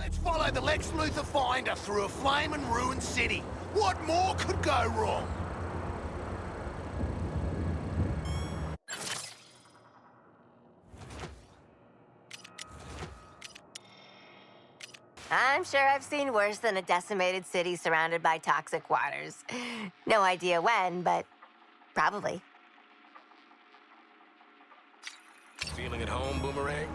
Let's follow the Lex Luthor finder through a flame and ruined city. What more could go wrong? I'm sure I've seen worse than a decimated city surrounded by toxic waters. No idea when, but probably. Feeling at home, Boomerang?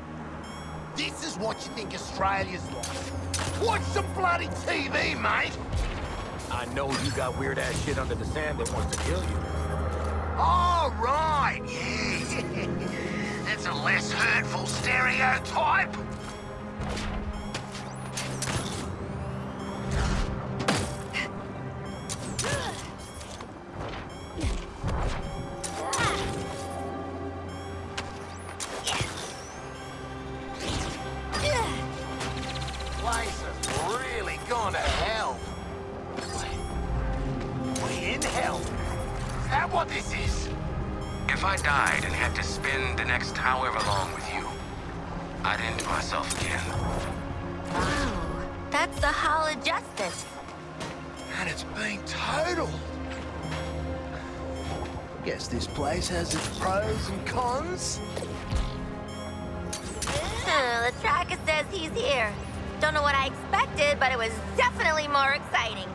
This is what you think Australia's like. Watch some bloody TV, mate! I know you got weird-ass shit under the sand that wants to kill you. Oh, right, yeah. That's a less hurtful stereotype. Place has really gone to hell. We in hell? Is that what this is? If I died and had to spend the next however long with you, I'd end myself again. Oh, that's the Hall of Justice. And it's been totaled. Guess this place has its pros and cons. The tracker says he's here. Don't know what I expected, but it was definitely more exciting.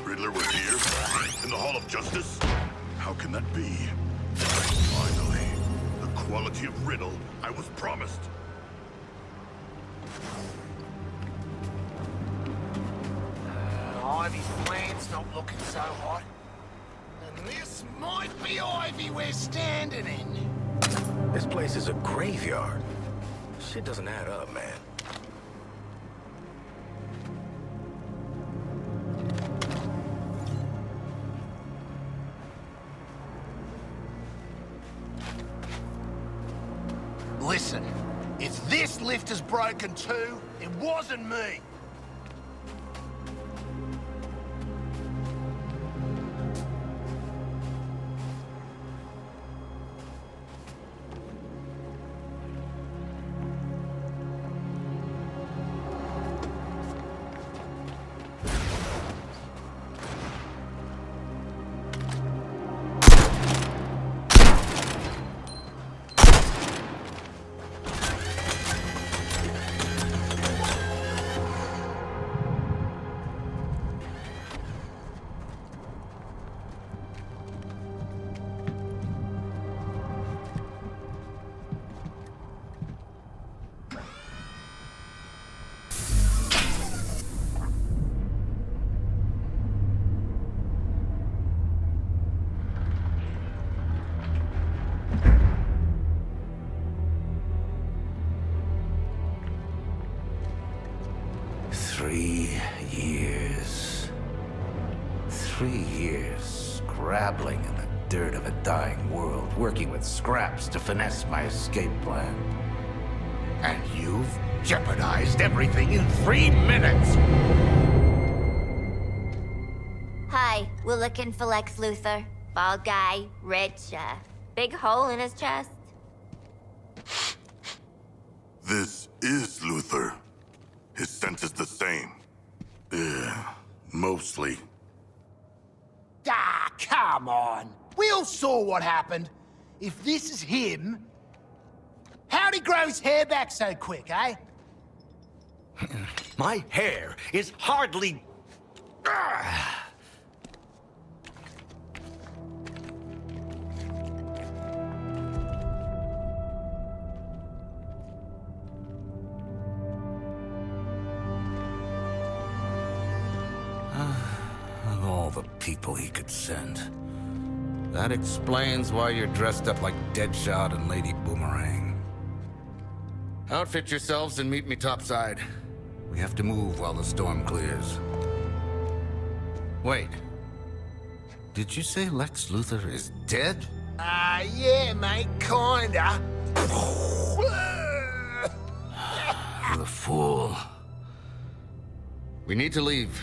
Riddler was here? In the Hall of Justice? How can that be? Finally, the quality of riddle I was promised. Ivy's plan's not looking so hot. And this might be Ivy we're standing in. This place is a graveyard. Shit doesn't add up, man. Listen, if this lift is broken too, it wasn't me. Scrabbling in the dirt of a dying world, working with scraps to finesse my escape plan. And you've jeopardized everything in 3 minutes! Hi, we're looking for Lex Luthor. Bald guy, rich, big hole in his chest. This is Luthor. His scent is the same. Mostly. Ah, come on. We all saw what happened. If this is him, how'd he grow his hair back so quick, eh? My hair is hardly... Of all the people he could send. That explains why you're dressed up like Deadshot and Lady Boomerang. Outfit yourselves and meet me topside. We have to move while the storm clears. Wait. Did you say Lex Luthor is dead? Yeah, mate, kinda. The fool. We need to leave.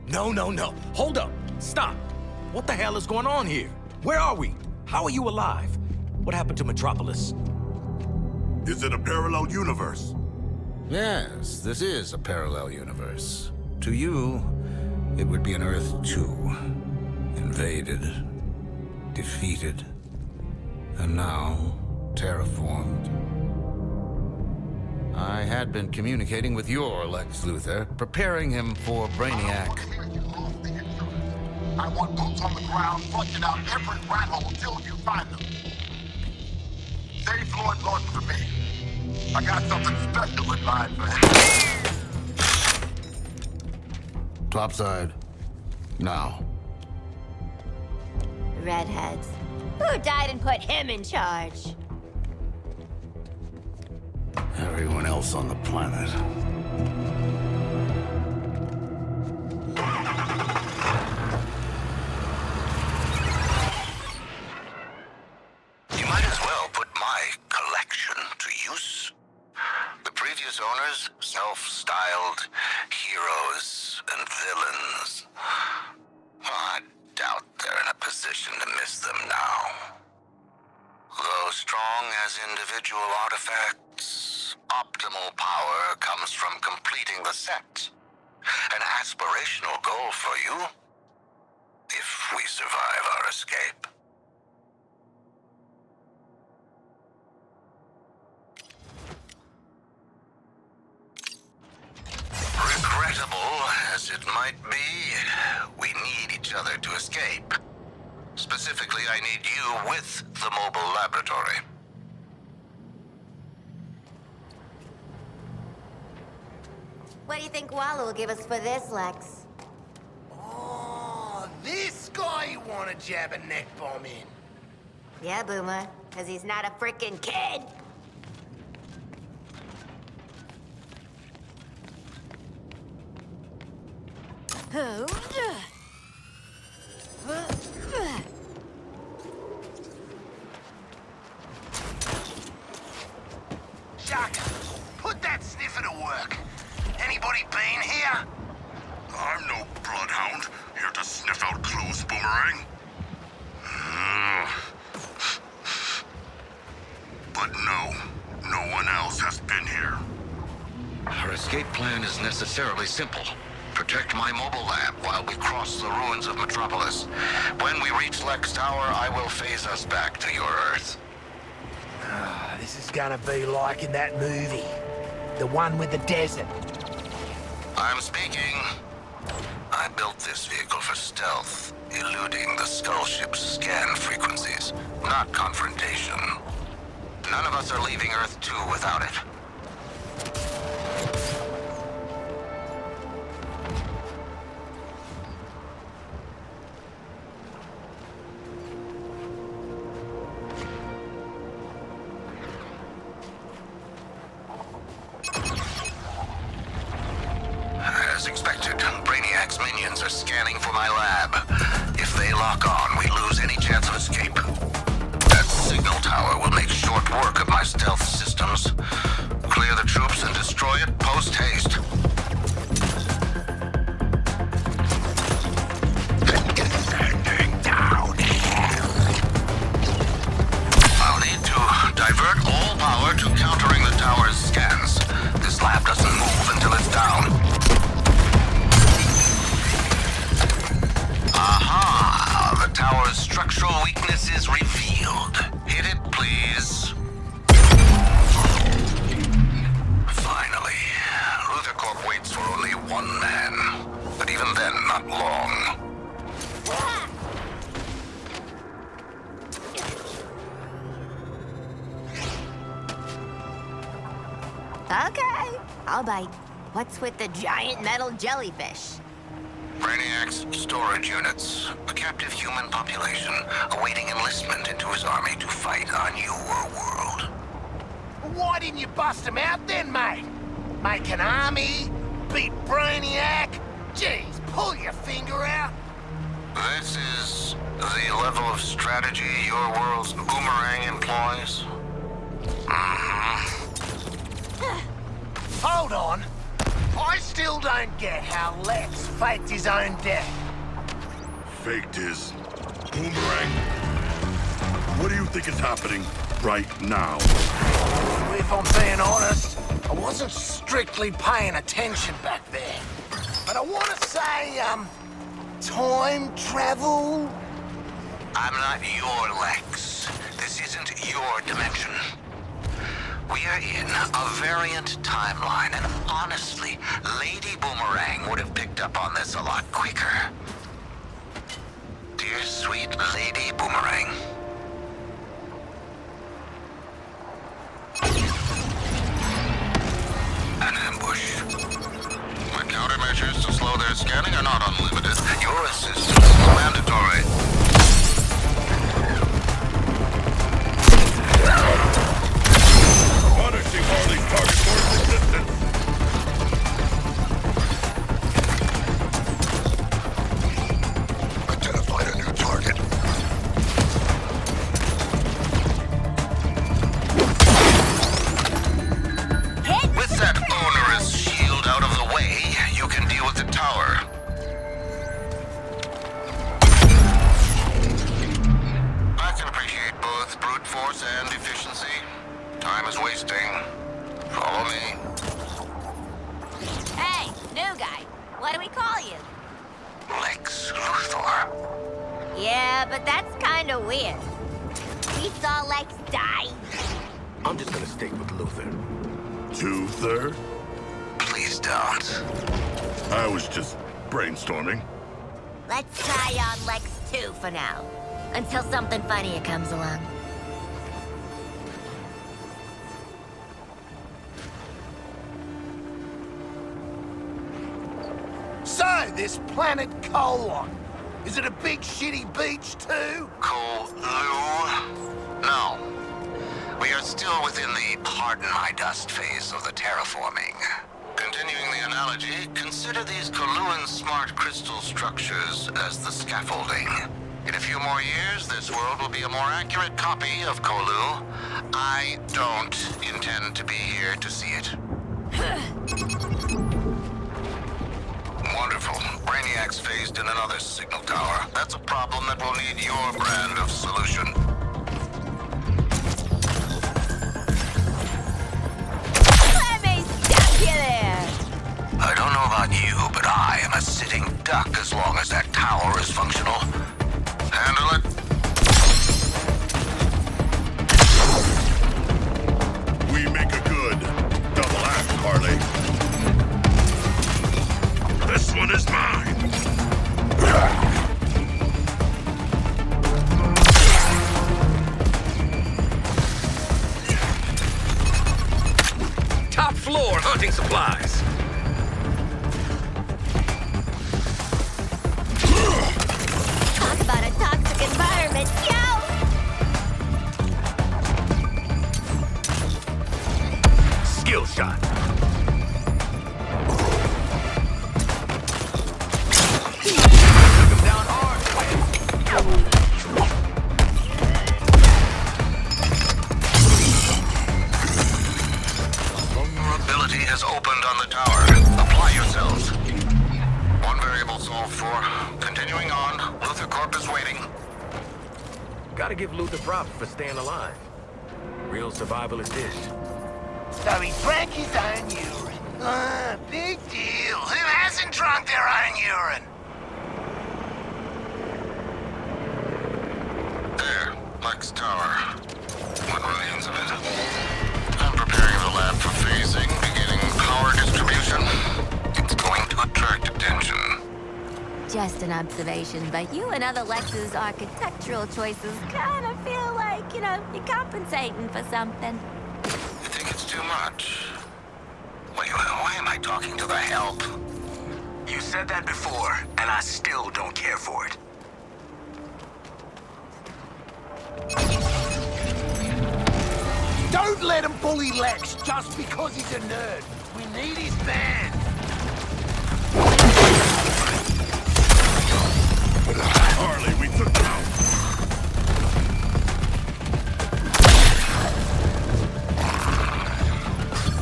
No. Hold up. Stop! What the hell is going on here? Where are we? How are you alive? What happened to Metropolis? Is it a parallel universe? Yes, this is a parallel universe. To you, it would be an Earth 2. Invaded, defeated, and now terraformed. I had been communicating with your Lex Luthor, preparing him for Brainiac. I want boots on the ground, flushing out every rat hole till you find them. Save Lord Gordon for me. I got something special in mind for him. Topside. Now. Redheads. Who died and put him in charge? Everyone else on the planet. You might as well put my collection to use. The previous owners, self-styled heroes and villains. I doubt they're in a position to miss them now. Though strong as individual artifacts, optimal power comes from completing the set. An aspirational goal for you, if we survive our escape. Regrettable as it might be, we need each other to escape. Specifically, I need you with the mobile laboratory. What do you think Walla will give us for this, Lex? Oh, this guy you want to jab a neck bomb in. Yeah, Boomer, because he's not a frickin' kid. Shaka, put that sniffer to work. Anybody been here? I'm no bloodhound, here to sniff out clues, Boomerang. But no one else has been here. Our escape plan is necessarily simple. Protect my mobile lab while we cross the ruins of Metropolis. When we reach Lex Tower, I will phase us back to your Earth. This is gonna be like in that movie. The one with the desert. I'm speaking. I built this vehicle for stealth, eluding the Skull Ship's scan frequencies, not confrontation. None of us are leaving Earth 2 without it. As expected, Brainiac's minions are scanning for my lab. If they lock on, we lose any chance of escape. That signal tower will make short work of my stealth systems. Clear the troops and destroy it post-haste. Descending down. I'll need to divert all power to countering the tower's scans. This lab doesn't move until it's down. Aha! The tower's structural weakness is revealed. Hit it, please. Finally. Luthor Corp waits for only one man. But even then, not long. Okay, I'll bite. What's with the giant metal jellyfish? Brainiac's storage units. A captive human population awaiting enlistment into his army to fight on your world. Why didn't you bust him out then, mate? Make an army? Beat Brainiac? Jeez, pull your finger out. This is the level of strategy your world's boomerang employs? Hold on. I still don't get how Lex faked his own death. faked his boomerang. What do you think is happening right now? If I'm being honest, I wasn't strictly paying attention back there. But I want to say, time travel? I'm not your Lex. This isn't your dimension. We are in a variant timeline, and honestly, Lady Boomerang would have picked up on this a lot quicker. Dear sweet Lady Boomerang. An ambush. My countermeasures to slow their scanning are not unlimited. Your assistance is mandatory. Punishing Harley's target for its existence. Identified a new target. With that onerous shield out of the way, you can deal with the tower. I can appreciate both brute force and efficiency. Time is wasting. Follow me. Hey, new guy. What do we call you? Lex Luthor. Yeah, but that's kind of weird. We saw Lex die. I'm just gonna stick with Luthor. 2/3? Please don't. I was just brainstorming. Let's try on Lex 2 for now. Until something funnier comes along. So, this planet Colon, is it a big shitty beach too? No. We are still within the pardon my dust phase of the terraforming. Continuing the analogy, consider these Coluan smart crystal structures as the scaffolding. In a few more years, this world will be a more accurate copy of Colu. I don't intend to be here to see it. Wonderful. Brainiac's phased in another signal tower. That's a problem that will need your brand of solution. Let me stop you there! I don't know about you, but I am a sitting duck as long as that tower is functional. Handle it. We make a good double act, Harley. This one is mine. Top floor hunting supplies. Talk about a toxic environment, yo! Skill shot. Took him down hard. Vulnerability has opened on the tower. Apply yourselves. One variable solved for. Continuing on. Luthor Corp is waiting. Gotta give Luthor props for staying alive. Real survivalist dish. So he drank his own urine. Ah, big deal. Who hasn't drunk their own urine? There. Lex Tower. What remains of it? I'm preparing the lab for phasing, beginning power distribution. It's going to attract attention. Just an observation, but you and other Lex's architectural choices kind of feel like, you're compensating for something. You think it's too much? Wait, why am I talking to the help? You said that before, and I still don't care for it. Don't let him bully Lex just because he's a nerd. We need his band. Harley, we took them out.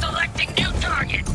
Selecting new target.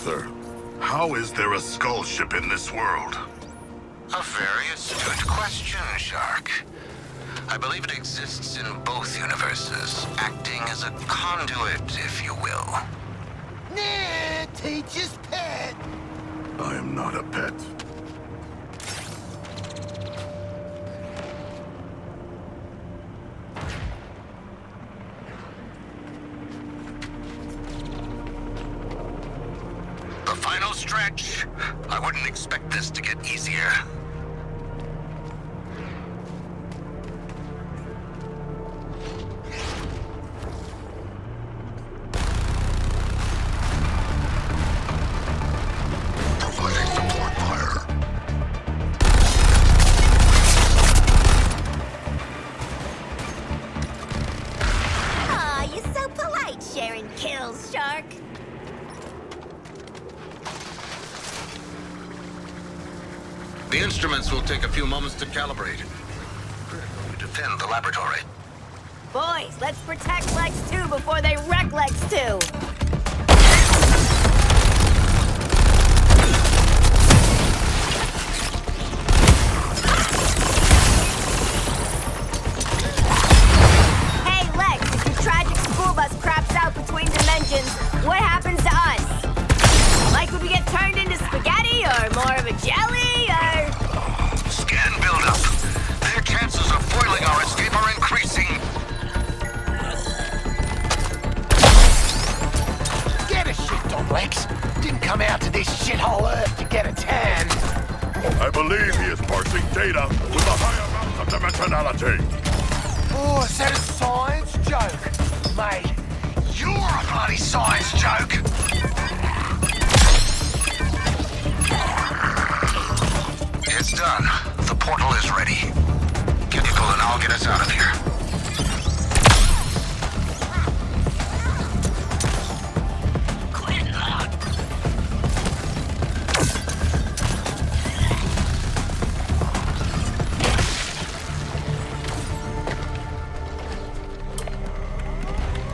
Luthor, how is there a skull ship in this world? A very astute question, Shark. I believe it exists in both universes, acting as a conduit, if you will. Nah, teacher's pet. I am not a pet. The final stretch. I wouldn't expect this to get easier. Providing support fire. Aw, you're so polite sharing kills, Shark. The instruments will take a few moments to calibrate. We defend the laboratory. Boys, let's protect Lex 2 before they wreck Lex 2. Hey, Lex, if your tragic school bus craps out between dimensions, what happens to us? Like, would we get turned into spaghetti, or more of a jelly, or... Scan buildup. Their chances of foiling our escape are increasing. Get a shift on, Lex. Didn't come out to this shithole Earth to get a tan. I believe he is parsing data with a high amount of dimensionality. Oh, is that a science joke? Mate, you're a bloody science joke. It's done. The portal is ready. Chemical and I'll get us out of here.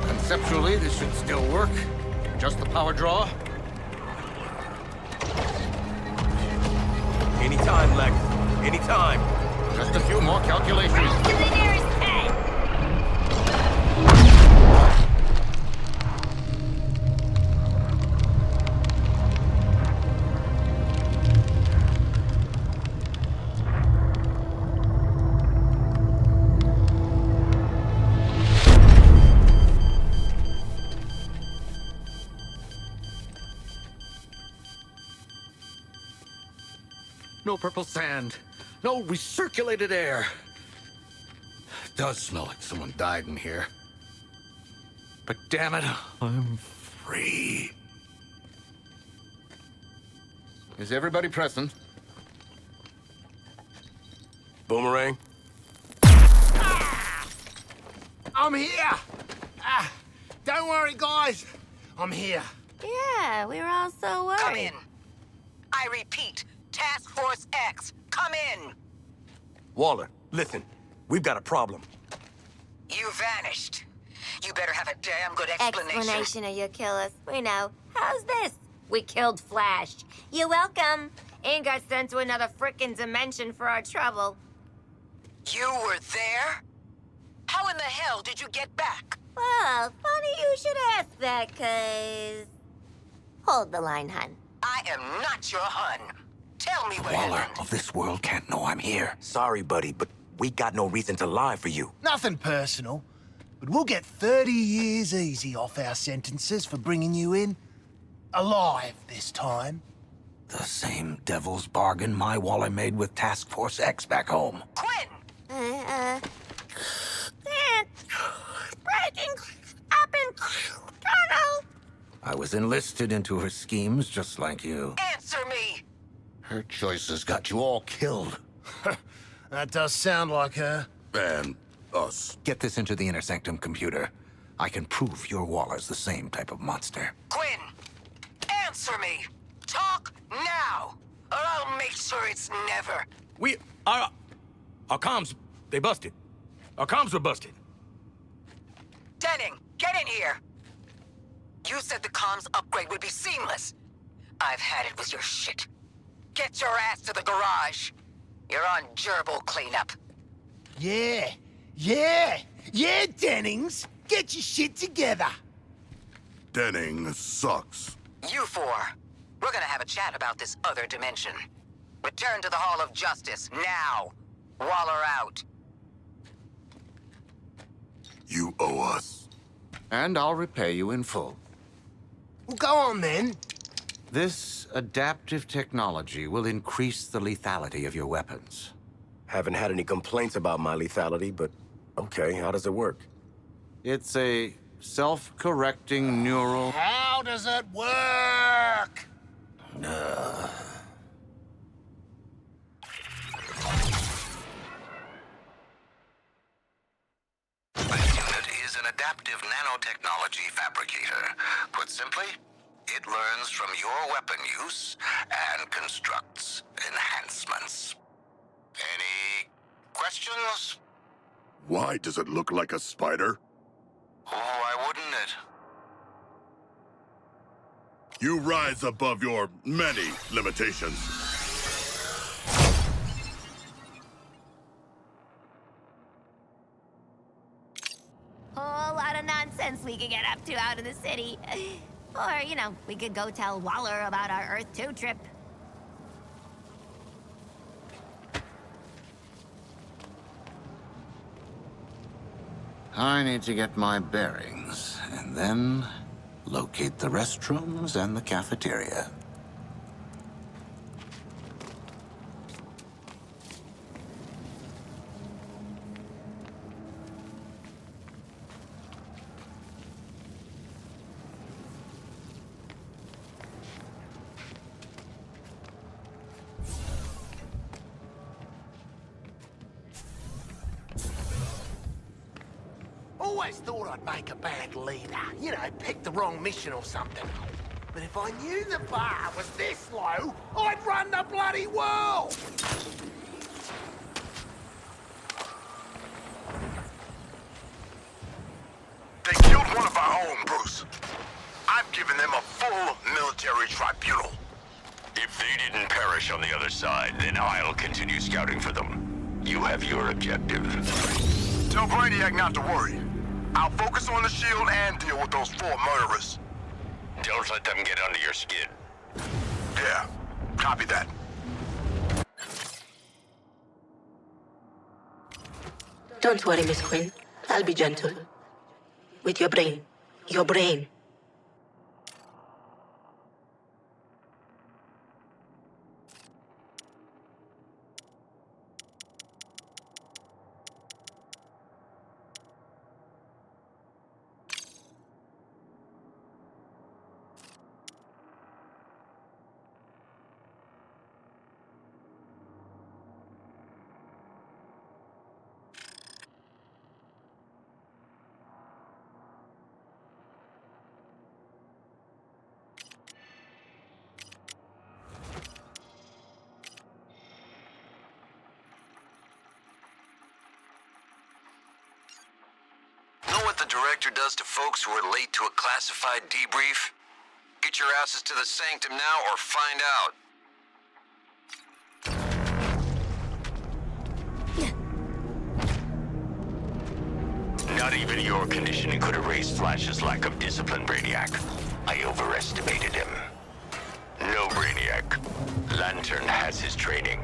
Conceptually, this should still work. Just the power draw. Anytime, Lex. Anytime. Just a few more calculations. To the nearest pen! No purple sand. No recirculated air. It does smell like someone died in here. But damn it, I'm free. Is everybody present? Boomerang? I'm here. Don't worry, guys. I'm here. Yeah, we were all so worried. Come in. I repeat, Task Force X, come in. Waller, listen. We've got a problem. You vanished. You better have a damn good explanation. Or you kill us. We know. How's this? We killed Flash. You're welcome. And got sent to another frickin' dimension for our trouble. You were there? How in the hell did you get back? Well, funny you should ask that, 'cause... Hold the line, hun. I am not your hun. Tell me what Waller happened. of this world can't know I'm here. Sorry, buddy, but we got no reason to lie for you. Nothing personal, but we'll get 30 years easy off our sentences for bringing you in. Alive this time. The same devil's bargain my Waller made with Task Force X back home. Quinn! Breaking up in tunnel. I was enlisted into her schemes just like you. Answer me! Her choices got you all killed. That does sound like her. And us. Get this into the inner sanctum computer. I can prove your Waller's the same type of monster. Quinn! Answer me! Talk now! Or I'll make sure it's never. Our comms, they busted. Our comms were busted. Denning, get in here! You said the comms upgrade would be seamless. I've had it with your shit. Get your ass to the garage. You're on gerbil cleanup. Yeah, Dennings. Get your shit together. Denning sucks. You four, we're gonna have a chat about this other dimension. Return to the Hall of Justice, now. Waller out. You owe us. And I'll repay you in full. Well, go on then. This adaptive technology will increase the lethality of your weapons. Haven't had any complaints about my lethality, but okay, how does it work? It's a self-correcting neural... How does it work? This unit is an adaptive nanotechnology fabricator. Put simply, it learns from your weapon use and constructs enhancements. Any questions? Why does it look like a spider? Why wouldn't it? You rise above your many limitations. Whole lot of nonsense we could get up to out in the city. Or, you know, we could go tell Waller about our Earth 2 trip. I need to get my bearings, and then locate the restrooms and the cafeteria. Always thought I'd make a bad leader. You know, pick the wrong mission or something. But if I knew the bar was this low, I'd run the bloody world! They killed one of our own, Bruce. I've given them a full military tribunal. If they didn't perish on the other side, then I'll continue scouting for them. You have your objective. Tell Brainiac not to worry. I'll focus on the shield and deal with those 4 murderers. Don't let them get under your skin. Yeah, copy that. Don't worry, Miss Quinn. I'll be gentle. With your brain. Your brain. Know what the director does to folks who are late to a classified debrief? Get your asses to the sanctum now or find out. Not even your conditioning could erase Flash's lack of discipline, Brainiac. I overestimated him. No, Brainiac. Lantern has his training,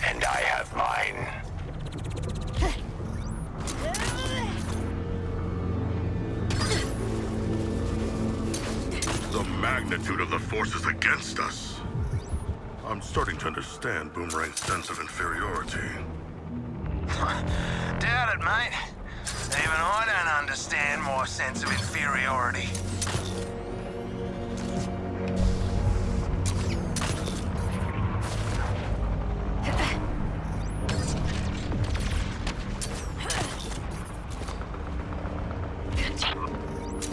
and I have mine. The magnitude of the forces against us. I'm starting to understand Boomerang's sense of inferiority. Doubt it, mate. Even I don't understand my sense of inferiority.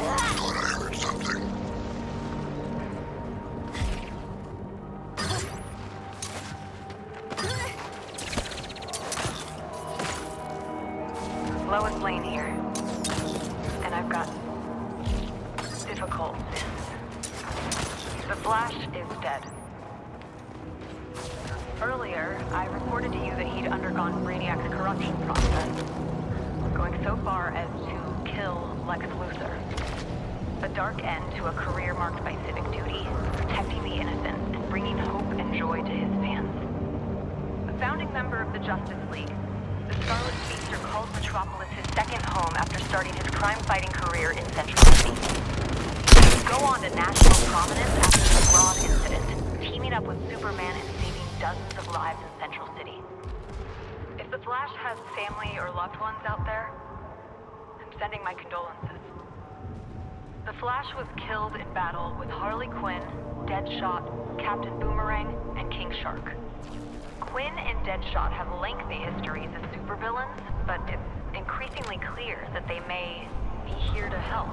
I thought I heard something. Lois Lane here. And I've got Flash is dead. Earlier, I reported to you that he'd undergone Brainiac's corruption process, going so far as to kill Lex Luthor. A dark end to a career marked by civic duty, protecting the innocent, and bringing hope and joy to his fans. A founding member of the Justice League, the Scarlet Speedster called Metropolis his second home after starting his crime-fighting career in Central City. He'd go on to national prominence after the fraud incident, teaming up with Superman and saving dozens of lives in Central City. If the Flash has family or loved ones out there, I'm sending my condolences. The Flash was killed in battle with Harley Quinn, Deadshot, Captain Boomerang, and King Shark. Quinn and Deadshot have lengthy histories as supervillains, but it's increasingly clear that they may be here to help.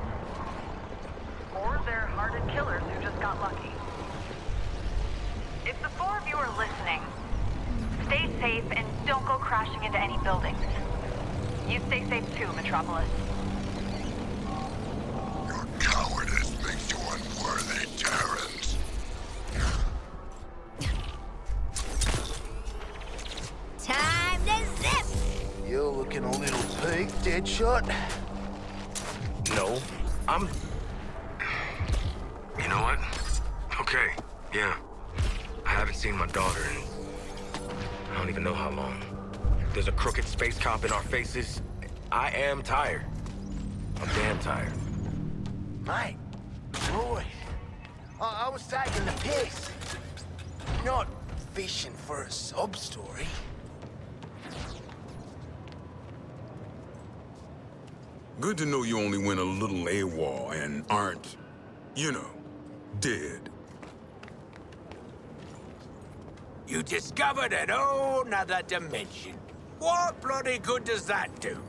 Or they're hardened killers who just got lucky. If the four of you are listening, stay safe and don't go crashing into any buildings. You stay safe too, Metropolis. Your cowardice makes you unworthy, Terrans. Time to zip! You're looking a little peaked, Deadshot. No, I'm... You know what? Okay, yeah. I haven't seen my daughter in... I don't even know how long. There's a crooked space cop in our faces. I am tired. I'm damn tired. Mate, Roy, I was taking the piss. Not fishing for a sob story. Good to know you only went a little AWOL and aren't, you know, dead. You discovered an whole nother dimension. What bloody good does that do?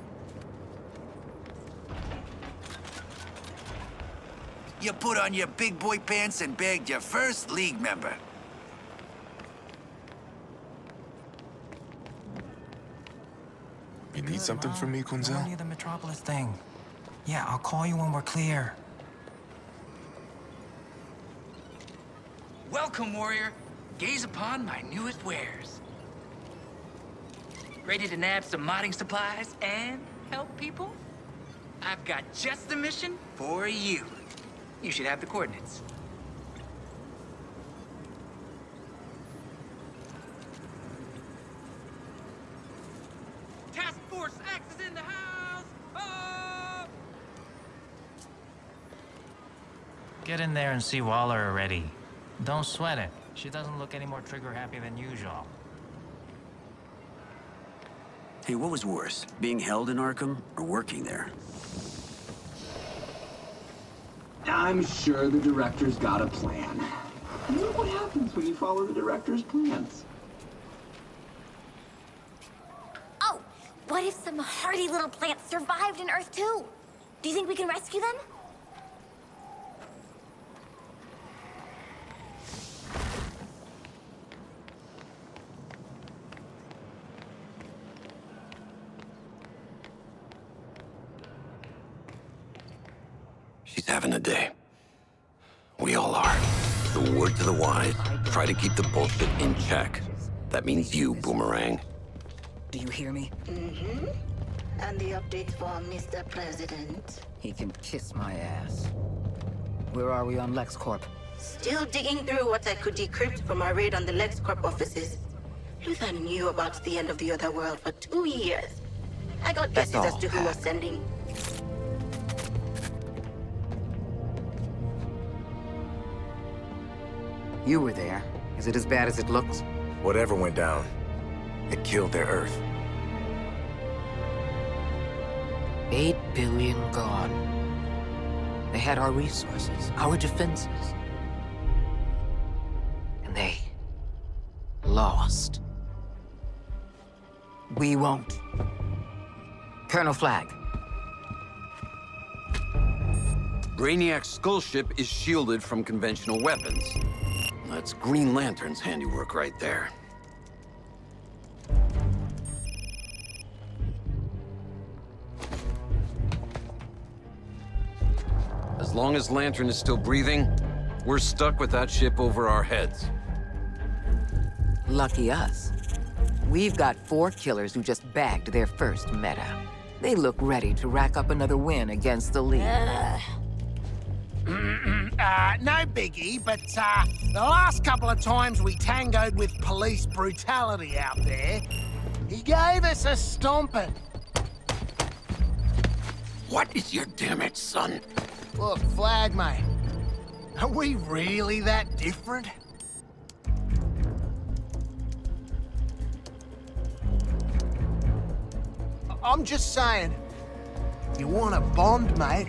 You put on your big boy pants and bagged your first League member. You need something from me, Kunzel? Only the Metropolis thing. Yeah, I'll call you when we're clear. Welcome, warrior. Gaze upon my newest wares. Ready to nab some modding supplies and help people? I've got just the mission for you. You should have the coordinates. Task Force X is in the house! Oh! Get in there and see Waller already. Don't sweat it. She doesn't look any more trigger-happy than usual. Hey, what was worse? Being held in Arkham or working there? I'm sure the director's got a plan. And look what happens when you follow the director's plans. Oh, what if some hardy little plants survived in Earth too? Do you think we can rescue them? She's having a day. We all are. The word to the wise, try to keep the bullshit in check. That means you, Boomerang. Do you hear me? Mm-hmm. And the update for Mr. President? He can kiss my ass. Where are we on LexCorp? Still digging through what I could decrypt from our raid on the LexCorp offices. Luthor knew about the end of the other world for 2 years. I got guesses as to who was sending. You were there. Is it as bad as it looks? Whatever went down, it killed their Earth. 8 billion gone. They had our resources, our defenses. And they lost. We won't. Colonel Flagg. Brainiac's skull ship is shielded from conventional weapons. That's Green Lantern's handiwork right there. As long as Lantern is still breathing, we're stuck with that ship over our heads. Lucky us. We've got 4 killers who just bagged their first meta. They look ready to rack up another win against the League. No biggie, but the last couple of times we tangoed with police brutality out there, he gave us a stomping. What is your damage, son? Look, Flag, mate. Are we really that different? I'm just saying, you want a bond, mate?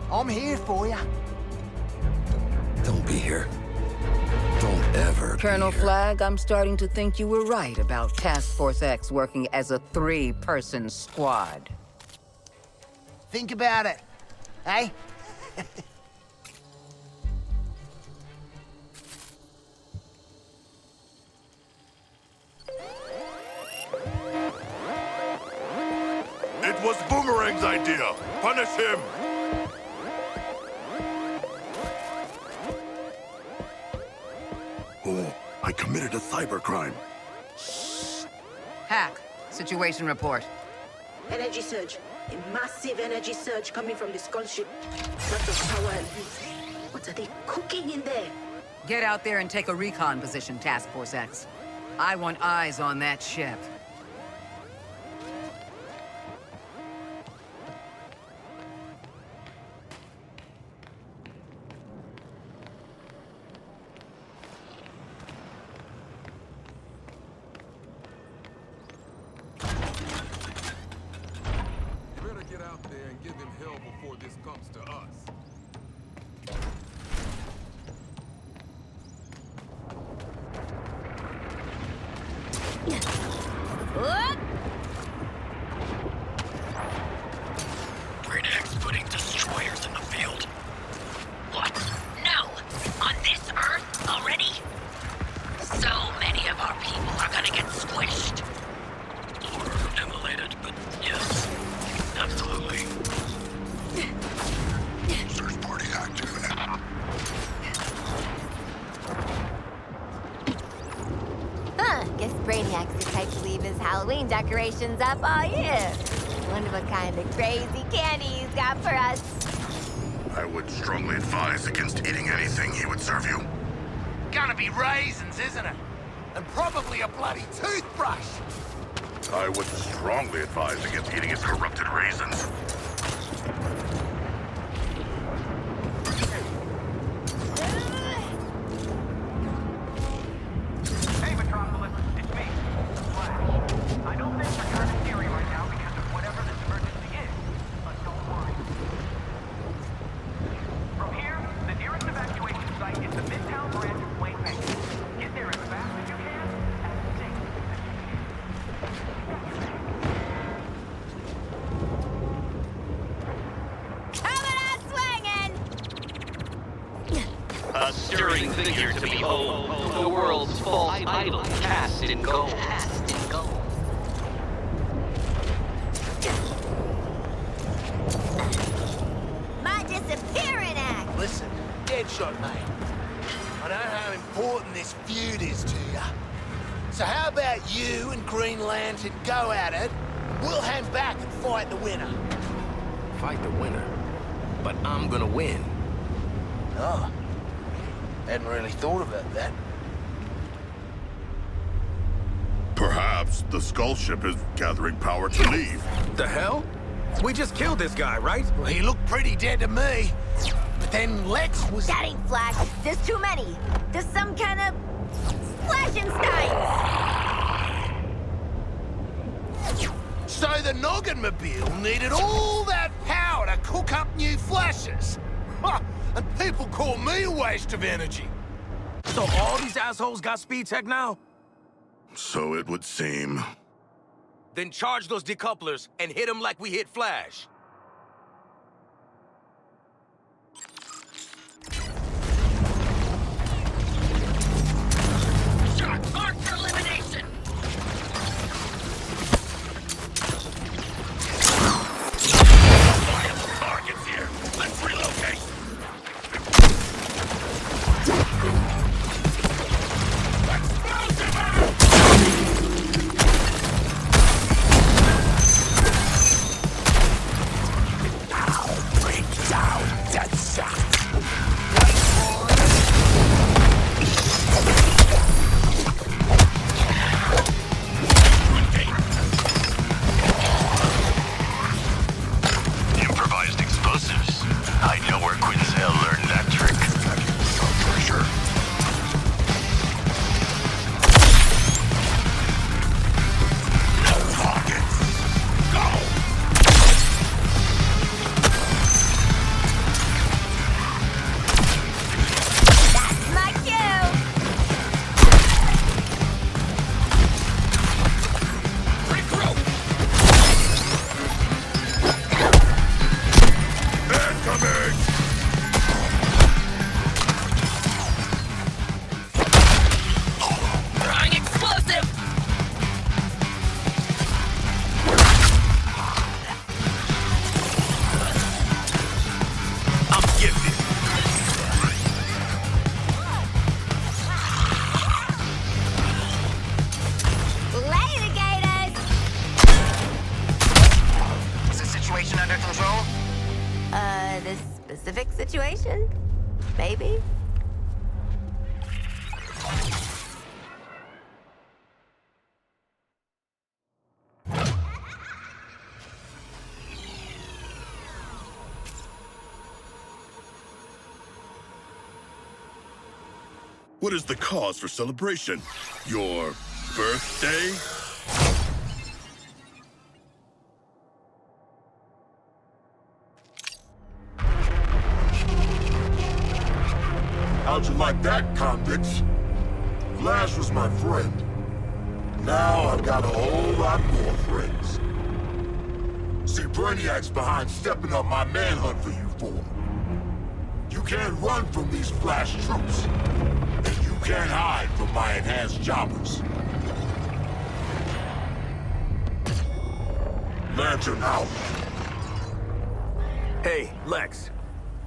I'm here for you. Don't be here. Don't ever Colonel be here. Flag, I'm starting to think you were right about Task Force X working as a 3-person squad. Think about it, eh? It was Boomerang's idea. Punish him. Oh, I committed a cybercrime. Hack, situation report. Energy surge. A massive energy surge coming from the skull ship. Lots of power and heat. What are they cooking in there? Get out there and take a recon position, Task Force X. I want eyes on that ship. Brainiac's putting destroyers in the field. What? No! On this Earth already? So many of our people are gonna get squished. Or immolated, but yes, absolutely. Search party active. Huh, guess Brainiac's the type to leave his Halloween decorations up all year. Wonder what kind of crazy candy he's got for us. I would strongly advise against eating anything he would serve you. Gonna be raisins, isn't it? And probably a bloody toothbrush. I would strongly advise against eating his corrupted raisins. Hey, Metropolis, it's me, Flash. I know things are kind of scary right now because of whatever this emergency is, but don't worry. From here, the nearest evacuation site is the Midtown branch of Wayne Bank. Get there as fast as you can, and safe as you can. Coming out swinging! A stirring figure to behold, the world's false idol cast in gold. My disappearing act! Listen, Deadshot, mate. I know how important this feud is to you. So how about you and Green Lantern go at it, and we'll hang back and fight the winner. Fight the winner? But I'm gonna win. Oh. Hadn't really thought about that. Perhaps the skull ship is gathering power to leave. The hell? We just killed this guy, right? Well, he looked pretty dead to me. But then Lex was... That ain't Flash. There's too many. There's some kind of... Flashensteins! So the Noggin-mobile needed all that power to cook up new Flashes. Huh, and people call me a waste of energy. So all these assholes got speed tech now? So it would seem. Then charge those decouplers and hit them like we hit Flash. Shark, mark for elimination! Viable targets here. Let's relocate. What is the cause for celebration? Your birthday? How'd you like that, convicts? Flash was my friend. Now I've got a whole lot more friends. See, Brainiac's behind stepping up my manhunt for you four. You can't run from these Flash troops. And you can't hide from my enhanced jobbers. Lantern out. Hey, Lex.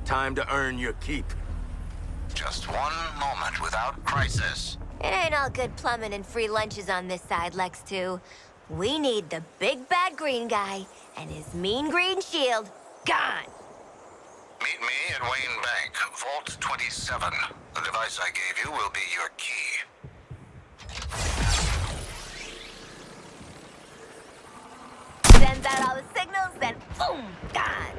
Time to earn your keep. Just one moment without crisis. It ain't all good plumbing and free lunches on this side, Lex 2. We need the big bad green guy and his mean green shield gone. Meet me at Wayne Bank, Vault 27. The device I gave you will be your key. Sends out all the signals, then boom, gone.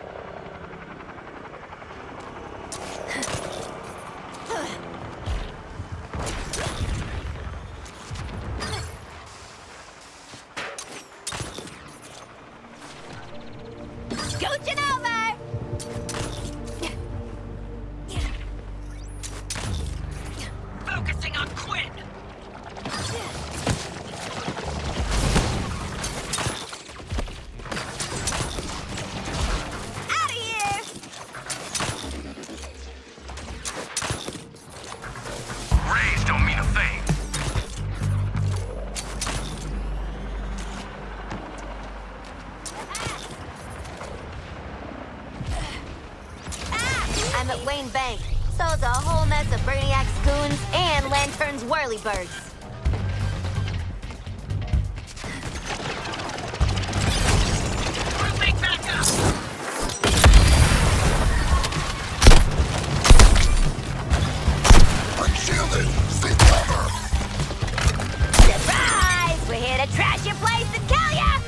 Scooching over! Focusing on Quinn! Out of here! Rays don't mean a thing. I'm at Wayne Bank, so it's a whole mess of Brainiac's goons and Lantern's whirlybirds. Moving back up! I'm shielded. Stay cover. Surprise! We're here to trash your place and kill ya!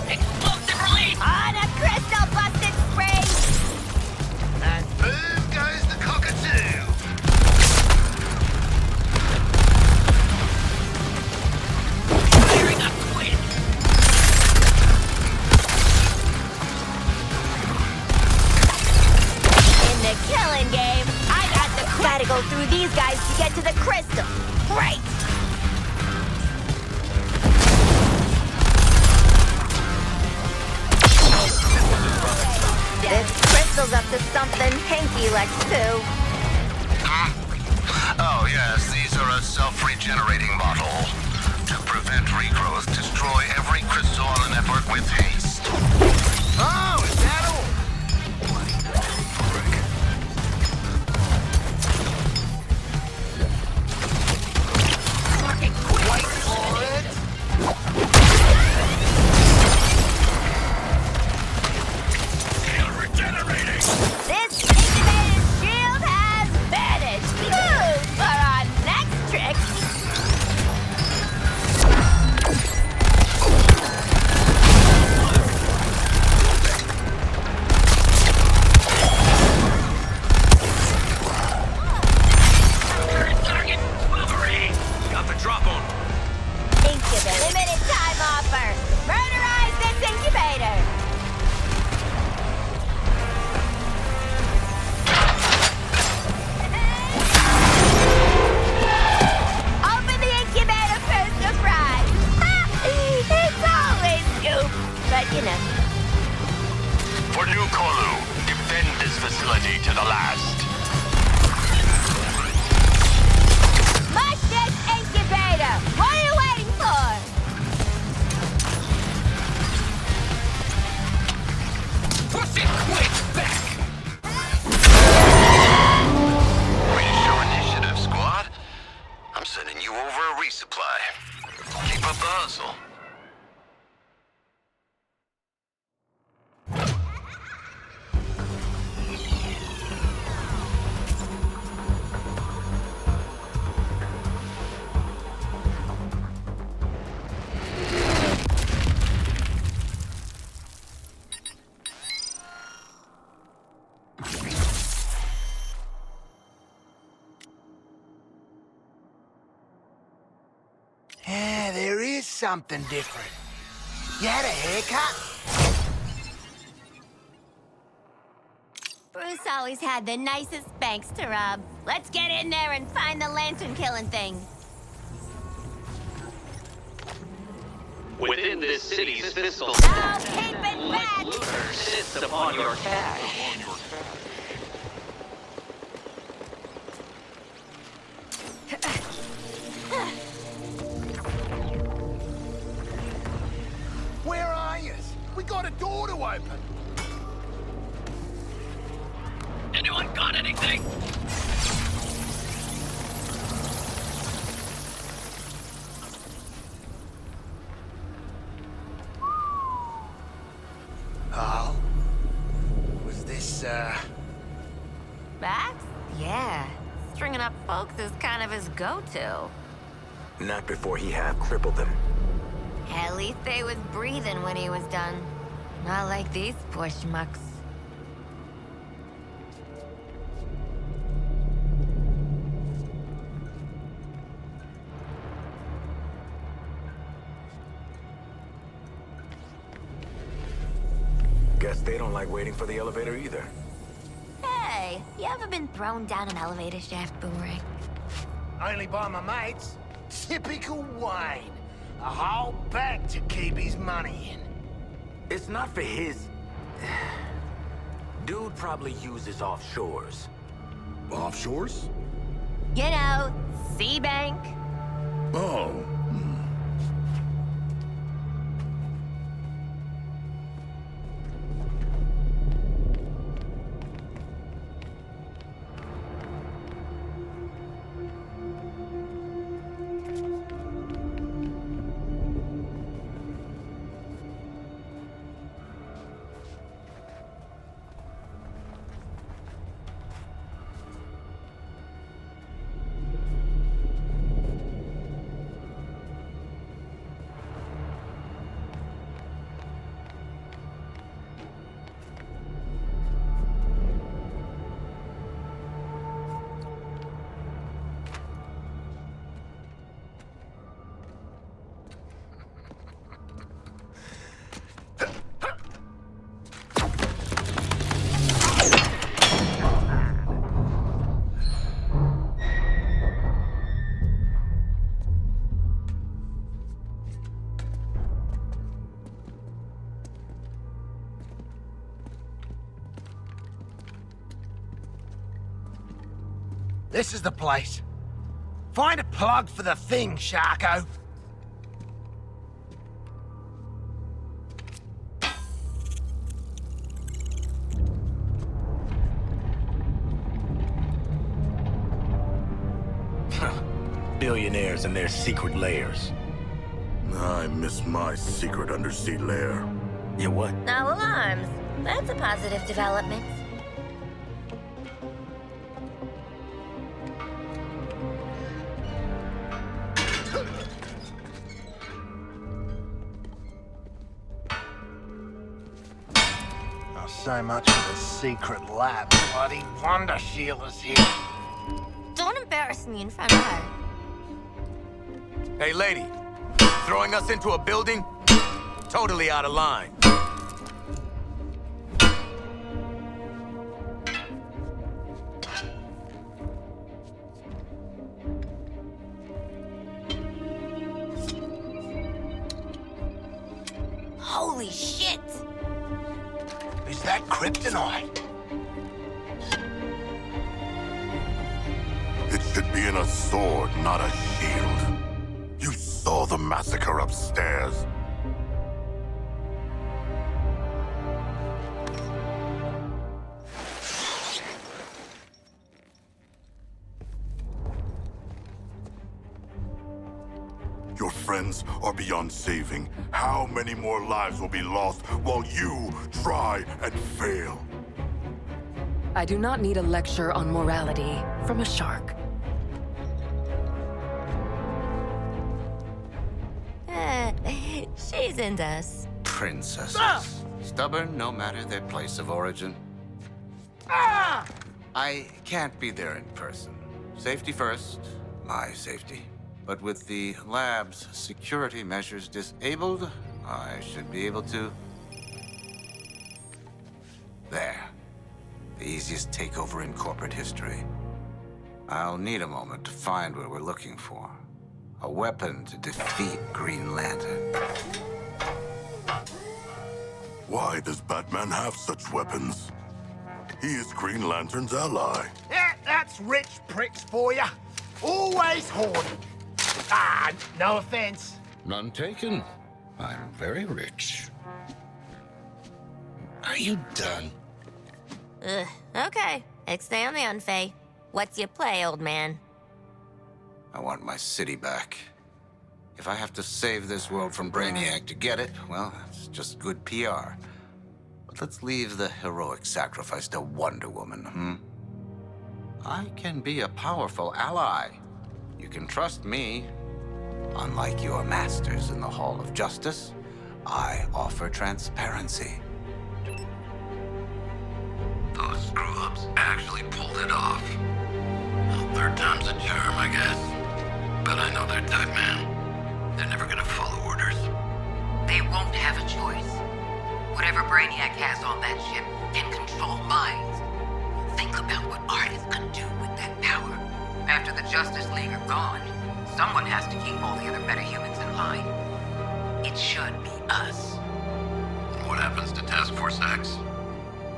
Explosive release! On a crystal busted spring! And boom goes the cockatoo. Firing up Quinn! In the killing game, I got the gotta go through these guys to get to the crystal. Great! This crystal's up to something hinky, Lex 2. Oh, yes, these are a self-regenerating model. To prevent regrowth, destroy every crystal on the network with haste. Oh, is that all? Fucking Quinn! Wait for it. Still regenerating! This incubated shield has vanished. Ooh, for our next trick. Current target, Wolverine! Got the drop on him. Incubator. Limited time offer. Murderize this incubator. Open the incubator for a surprise. It's always scoop, but you know. For New Kolu, defend this facility to the last. Mush this incubator. What are you waiting for? Pushing Quinn back! Way to show initiative, squad. I'm sending you over a resupply. Keep up the hustle. something different. You had a haircut? Bruce always had the nicest banks to rob. Let's get in there and find the lantern-killing thing. Within this city's fiscal I'll keep it back! Lex Luthor sits upon your cash. Where are you? We got a door to open. Anyone got anything? Oh. Was this, Max? Yeah. Stringing up folks is kind of his go-to. Not before he half crippled them. At least they was breathing when he was done. Not like these poor schmucks. Guess they don't like waiting for the elevator either. Hey, you ever been thrown down an elevator shaft, Boomerang? only by my mates? Typical Wayne. A whole bank to keep his money in. It's not for his... Dude probably uses offshores. Offshores? You know, Sea Bank. Oh. This is the place. Find a plug for the thing, Sharko. Billionaires and their secret lairs. I miss my secret undersea lair. You what? Now alarms. That's a positive development. So much for the secret lab. Bloody Wonder Sheila's here. Don't embarrass me in front of her. Hey, lady. Throwing us into a building? Totally out of line. Holy shit! Is that kryptonite? It should be in a sword, not a shield. You saw the massacre upstairs. Your friends are beyond saving. How many more lives will be lost while you try and fail? I do not need a lecture on morality from a shark. She's into us. Princesses. Stubborn no matter their place of origin. I can't be there in person. Safety first, my safety. But with the lab's security measures disabled, I should be able to... There. The easiest takeover in corporate history. I'll need a moment to find what we're looking for. A weapon to defeat Green Lantern. Why does Batman have such weapons? He is Green Lantern's ally. Yeah, that's rich pricks for you. Always hoarding. Ah, no offense. None taken. I'm very rich. Are you done? Okay. Stay on the unfay. What's your play, old man? I want my city back. If I have to save this world from Brainiac to get it, well, that's just good PR. But let's leave the heroic sacrifice to Wonder Woman, I can be a powerful ally. You can trust me. Unlike your masters in the Hall of Justice, I offer transparency. Those screw-ups actually pulled it off. Well, third time's a charm, I guess. But I know their type, man. They're never gonna follow orders. They won't have a choice. Whatever Brainiac has on that ship can control minds. Think about what artists could do with that power. After the Justice League are gone, someone has to keep all the other metahumans in line. It should be us. What happens to Task Force X?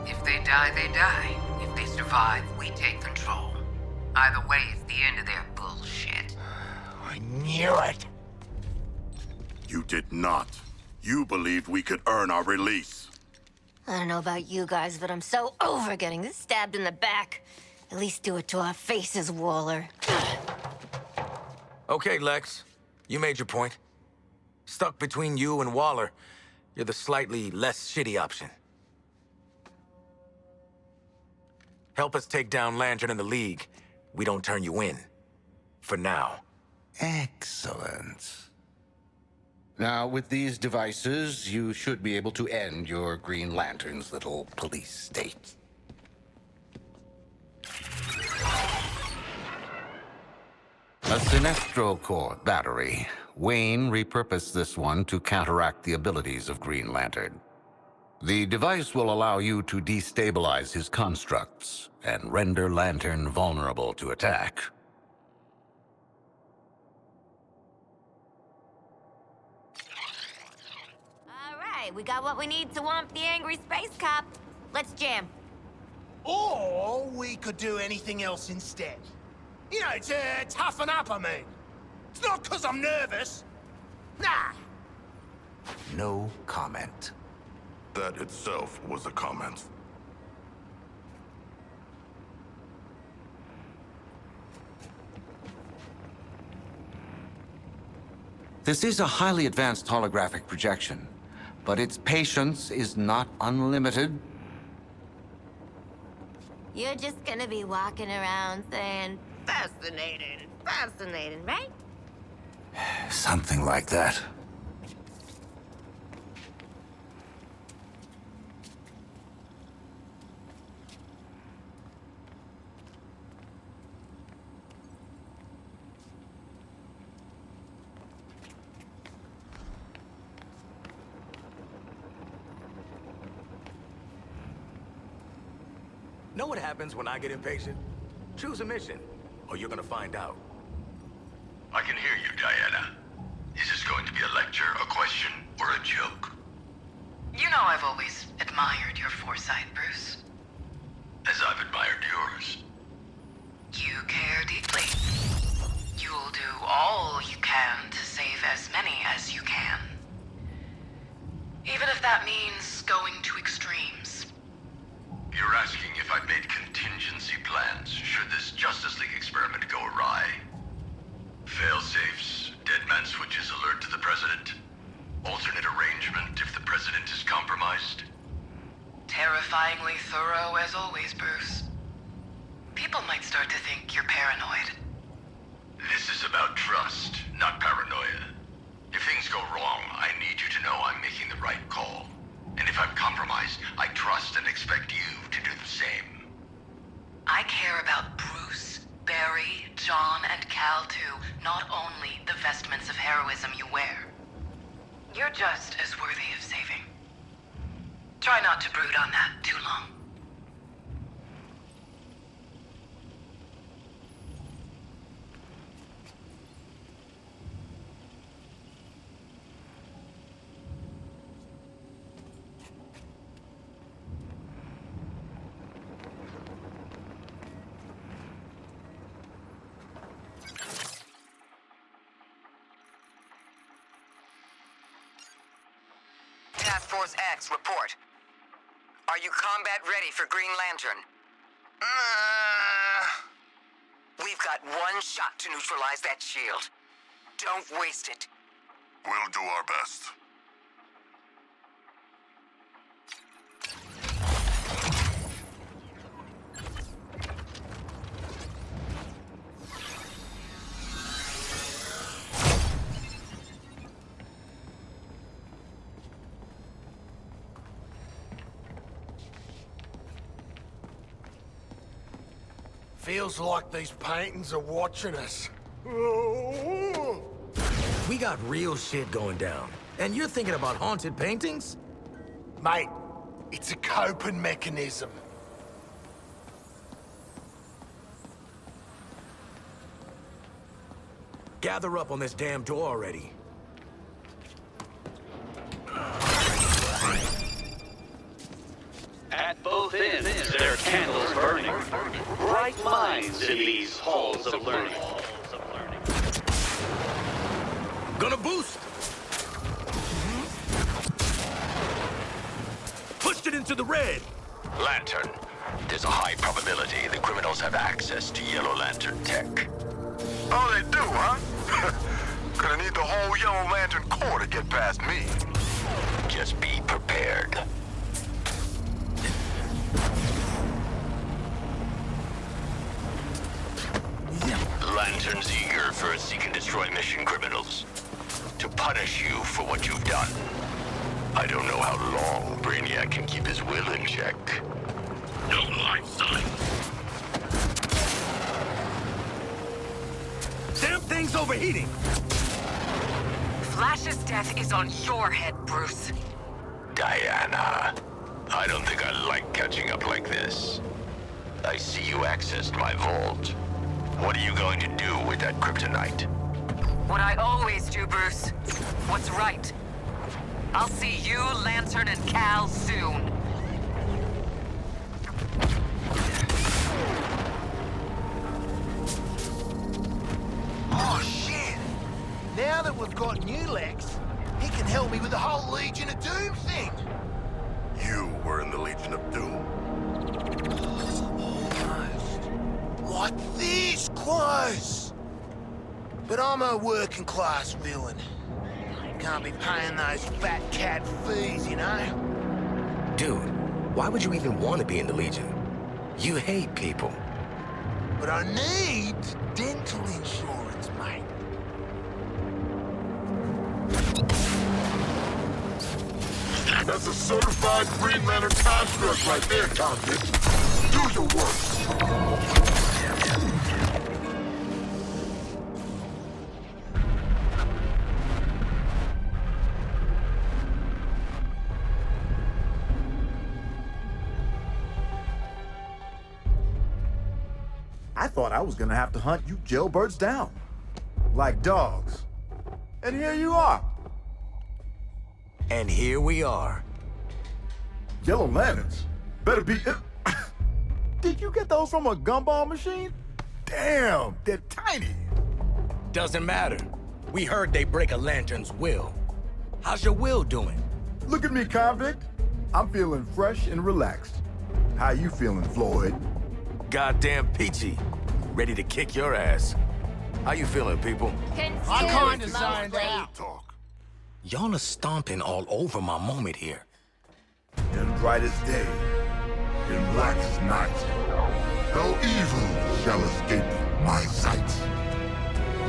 If they die, they die. If they survive, we take control. Either way, it's the end of their bullshit. I knew it. You did not. You believed we could earn our release. I don't know about you guys, but I'm so over getting stabbed in the back. At least do it to our faces, Waller. Okay, Lex. You made your point. Stuck between you and Waller, you're the slightly less shitty option. Help us take down Lantern and the League. We don't turn you in. For now. Excellent. Now, with these devices, you should be able to end your Green Lantern's little police state. A Sinestro Core battery. Wayne repurposed this one to counteract the abilities of Green Lantern. The device will allow you to destabilize his constructs and render Lantern vulnerable to attack. All right, we got what we need to womp the angry space cop. Let's jam. Or we could do anything else instead. You know, to toughen up, I mean. It's not because I'm nervous. Nah. No comment. That itself was a comment. This is a highly advanced holographic projection, but its patience is not unlimited. You're just gonna be walking around saying, fascinating, fascinating, right? Something like that. Know what happens when I get impatient? Choose a mission, or you're gonna find out. I can hear you, Diana. Is this going to be a lecture, a question, or a joke? You know I've always admired your foresight, Bruce. As I've admired yours. You care deeply. You'll do all you can to save as many as you can. Even if that means going to extremes. You're asking if I've made contingency plans should this Justice League experiment go awry. Fail-safes, dead man switches alert to the President. Alternate arrangement if the President is compromised. Terrifyingly thorough as always, Bruce. People might start to think you're paranoid. This is about trust, not paranoia. If things go wrong, I need you to know I'm making the right call. And if I'm compromised, I trust and expect you to do the same. I care about Bruce, Barry, John, and Cal too, not only the vestments of heroism you wear. You're just as worthy of saving. Try not to brood on that too long. Task Force X, report. Are you combat ready for Green Lantern? We've got one shot to neutralize that shield. Don't waste it. We'll do our best. Feels like these paintings are watching us. We got real shit going down. And you're thinking about haunted paintings? Mate, it's a coping mechanism. Gather up on this damn door already. At both ends, there are candles burning. Bright minds in these halls of learning. Gonna boost! Pushed it into the red! Lantern, there's a high probability the criminals have access to Yellow Lantern tech. Oh, they do, huh? Gonna need the whole Yellow Lantern Corps to get past me. Just be prepared. Lantern's eager for a seek and destroy mission, criminals. To punish you for what you've done. I don't know how long Brainiac can keep his will in check. No life signs. Damn thing's overheating! Flash's death is on your head, Bruce. Diana, I don't think I like catching up like this. I see you accessed my vault. What are you going to do with that kryptonite? What I always do, Bruce. What's right. I'll see you, Lantern, and Cal soon. Oh, shit! Now that we've got new Lex, he can help me with the whole Legion of Doom thing. You were in the Legion of Doom. Like this close! But I'm a working class villain. Can't be paying those fat cat fees, you know? Dude, why would you even want to be in the Legion? You hate people. But I need dental insurance, mate. That's a certified Green Lantern construct right there, convict. Do your work. I thought I was gonna have to hunt you jailbirds down. Like dogs. And here you are. And here we are. Yellow Lanterns? Better be... Did you get those from a gumball machine? Damn, they're tiny. Doesn't matter. We heard they break a Lantern's will. How's your will doing? Look at me, convict. I'm feeling fresh and relaxed. How you feeling, Floyd? Goddamn peachy. Ready to kick your ass. How you feeling, people? I'm kinda zoned out. Y'all are stomping all over my moment here. In brightest day, in blackest night, no evil shall escape my sight.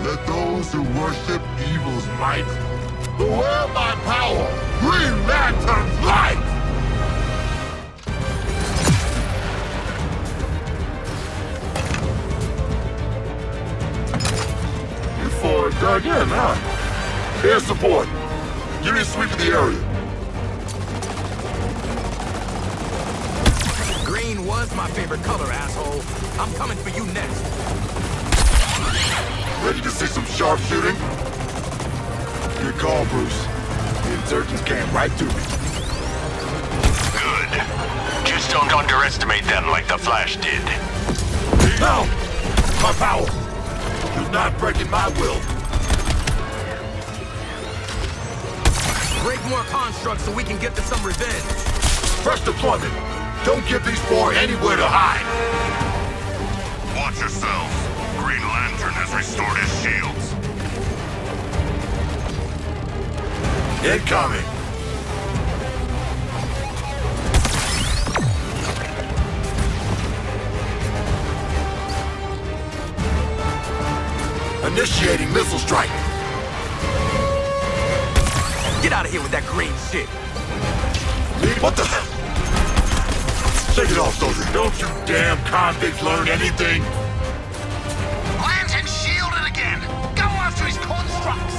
Let those who worship evil's might beware my power, Green Lantern's light! again, huh? Air support. Give me a sweep of the area. Green was my favorite color, asshole. I'm coming for you next. Ready to see some sharpshooting? Good call, Bruce. The insurgents came right to me. Good. Just don't underestimate them like the Flash did. No! My power! You're not breaking my will. Break more constructs so we can get to some revenge. First deployment. Don't give these four anywhere to hide. Watch yourselves. Green Lantern has restored his shields. Incoming. Initiating missile strike. Get out of here with that green shit. What the? Shake it off, soldier. Don't you damn convicts learn anything? Lantern shielded again. Go after his constructs.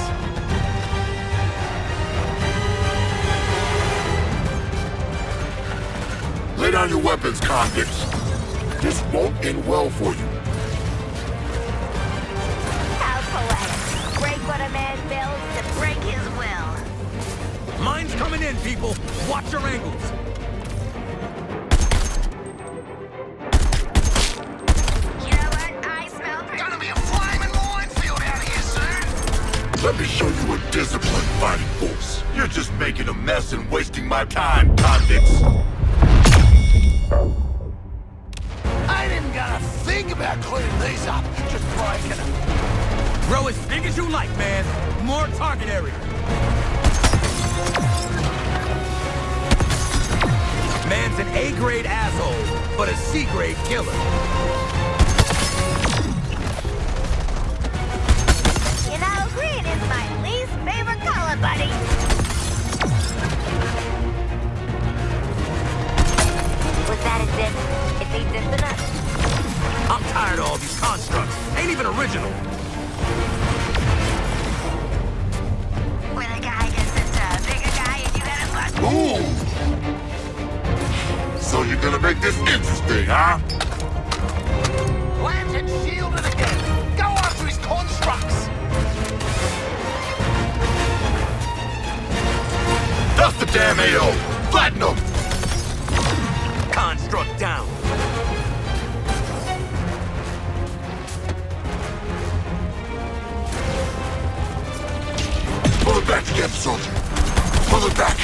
Lay down your weapons, convicts. This won't end well for you. How poetic. Break what a man builds to break his will. Mine's coming in, people. Watch your angles. You know what? I smell Gonna be a flaming minefield out here soon. Let me show you a disciplined fighting force. You're just making a mess and wasting my time, convicts. I ain't even gonna think about cleaning these up. Just breaking them. Grow as big as you like, man. More target area. Man's an A-grade asshole, but a C-grade killer. You know, green is my least favorite color, buddy. Was that a zip? It needs zip enough. I'm tired of all these constructs. Ain't even original. When a guy gets into a bigger guy and you gotta bust. Ooh! So you're gonna make this interesting, huh? Lantern shielded again. Go after his constructs. Dust the damn AO! Flatten them! Construct down. Pull it back together, soldier. Pull it back.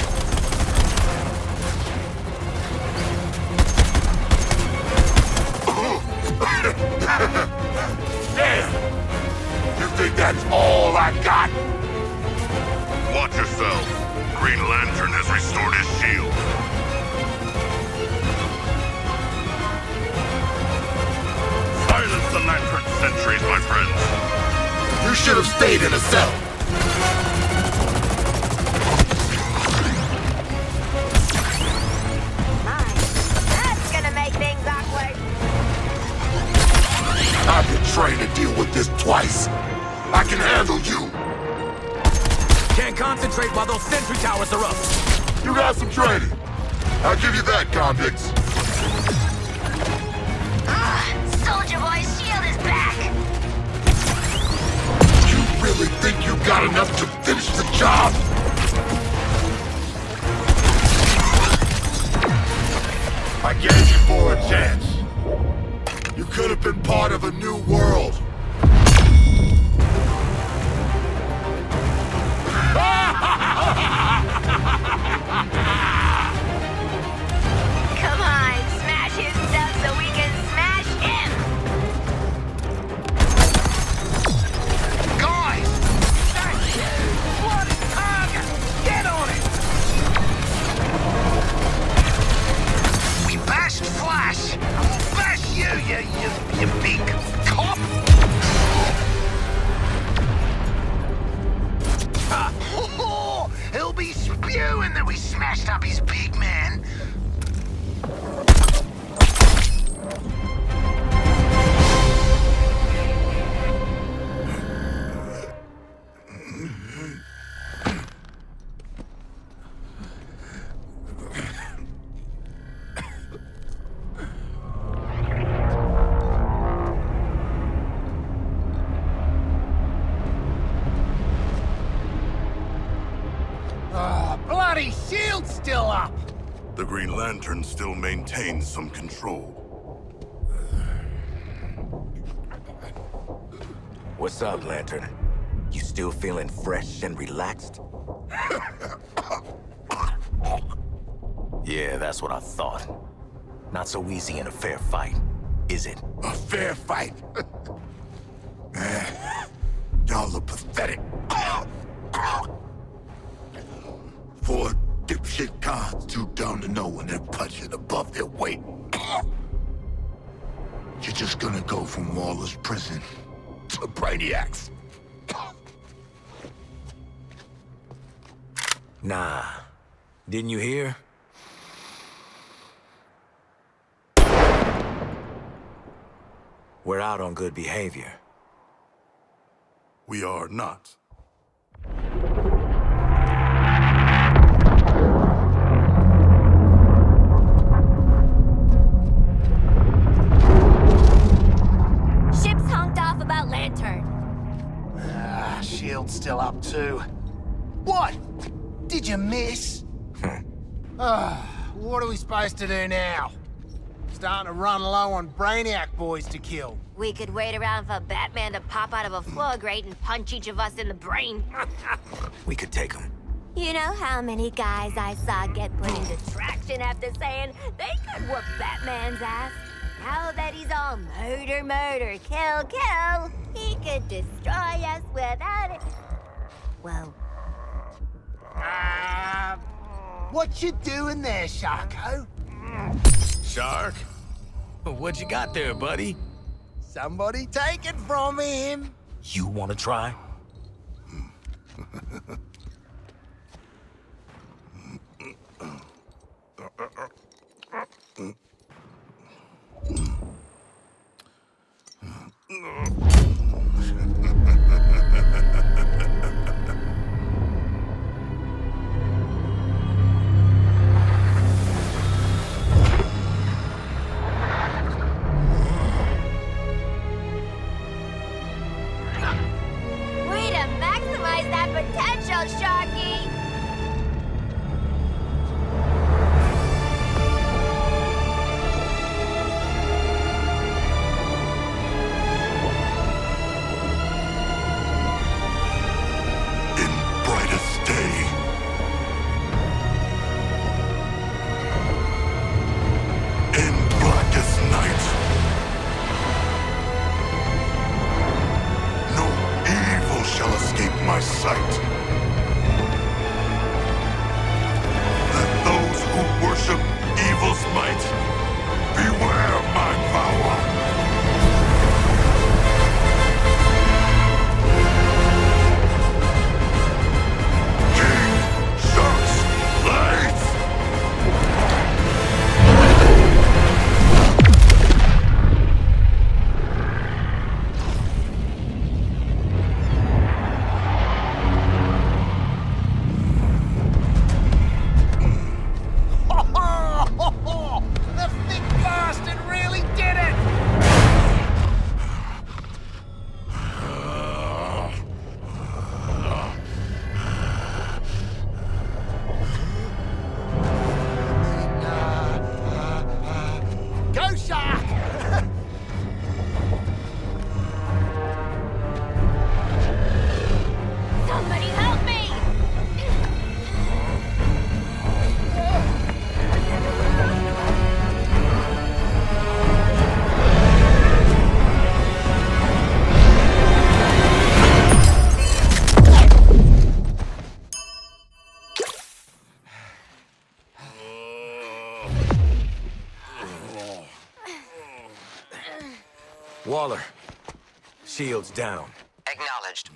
Damn! You think that's all I got? Watch yourself. Green Lantern has restored his shield. Silence the Lantern sentries, my friends. You should have stayed in a cell. That's gonna make things awkward. I've been trained to deal with this twice. I can handle you. Can't concentrate while those sentry towers are up. You got some training. I'll give you that, convicts. Soldier Boy's shield is back. You really think you got enough to finish the job? I gave you 4 a chance. You could have been part of a new world. Come on, smash his stuff so we can smash him. Guys! That's you! What is target? Get on it! We bashed Flash! We'll bash you, you big cop! He'll be spewing that we smashed up his big man. Green Lantern still maintains some control. What's up, Lantern? You still feeling fresh and relaxed? Yeah, that's what I thought. Not so easy in a fair fight, is it? A fair fight? Y'all look pathetic. 4 dipshit cons too dumb to know when they're punching above their weight. You're just gonna go from Waller's prison to Brainiac's. Nah. Didn't you hear? We're out on good behavior. We are not. Ship's honked off about Lantern. Shield's still up too. What? Did you miss? What are we supposed to do now? Starting to run low on Brainiac boys to kill. We could wait around for Batman to pop out of a floor grate and punch each of us in the brain. We could take him. You know how many guys I saw get put into traction after saying they could whoop Batman's ass? Now that he's all murder, murder, kill, kill, he could destroy us without it. Well... what you doing there, Sharko? Shark? What you got there, buddy? Somebody take it from him. You wanna try? Way to maximize that potential, Sharky! Brightest day. In blackest night. No evil shall escape my sight. Let those who worship evil's might beware my power. The thick bastard really did it! Go, Shark! Somebody help me! Waller. Shield's down. Acknowledged.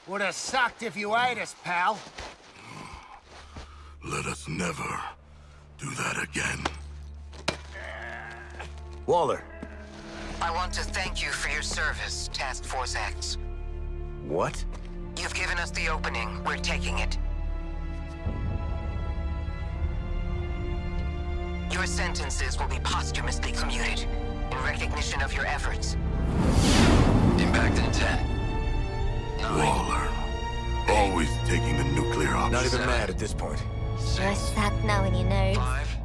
Would have sucked if you ate us, pal. Let us never do that again. Waller. I want to thank you for your service, Task Force X. What? You've given us the opening. We're taking it. Your sentences will be posthumously commuted in recognition of your efforts. Impact in 10. Waller. Always taking the nuclear option. Not even mad at this point. Sure suck knowing you nerds. 5,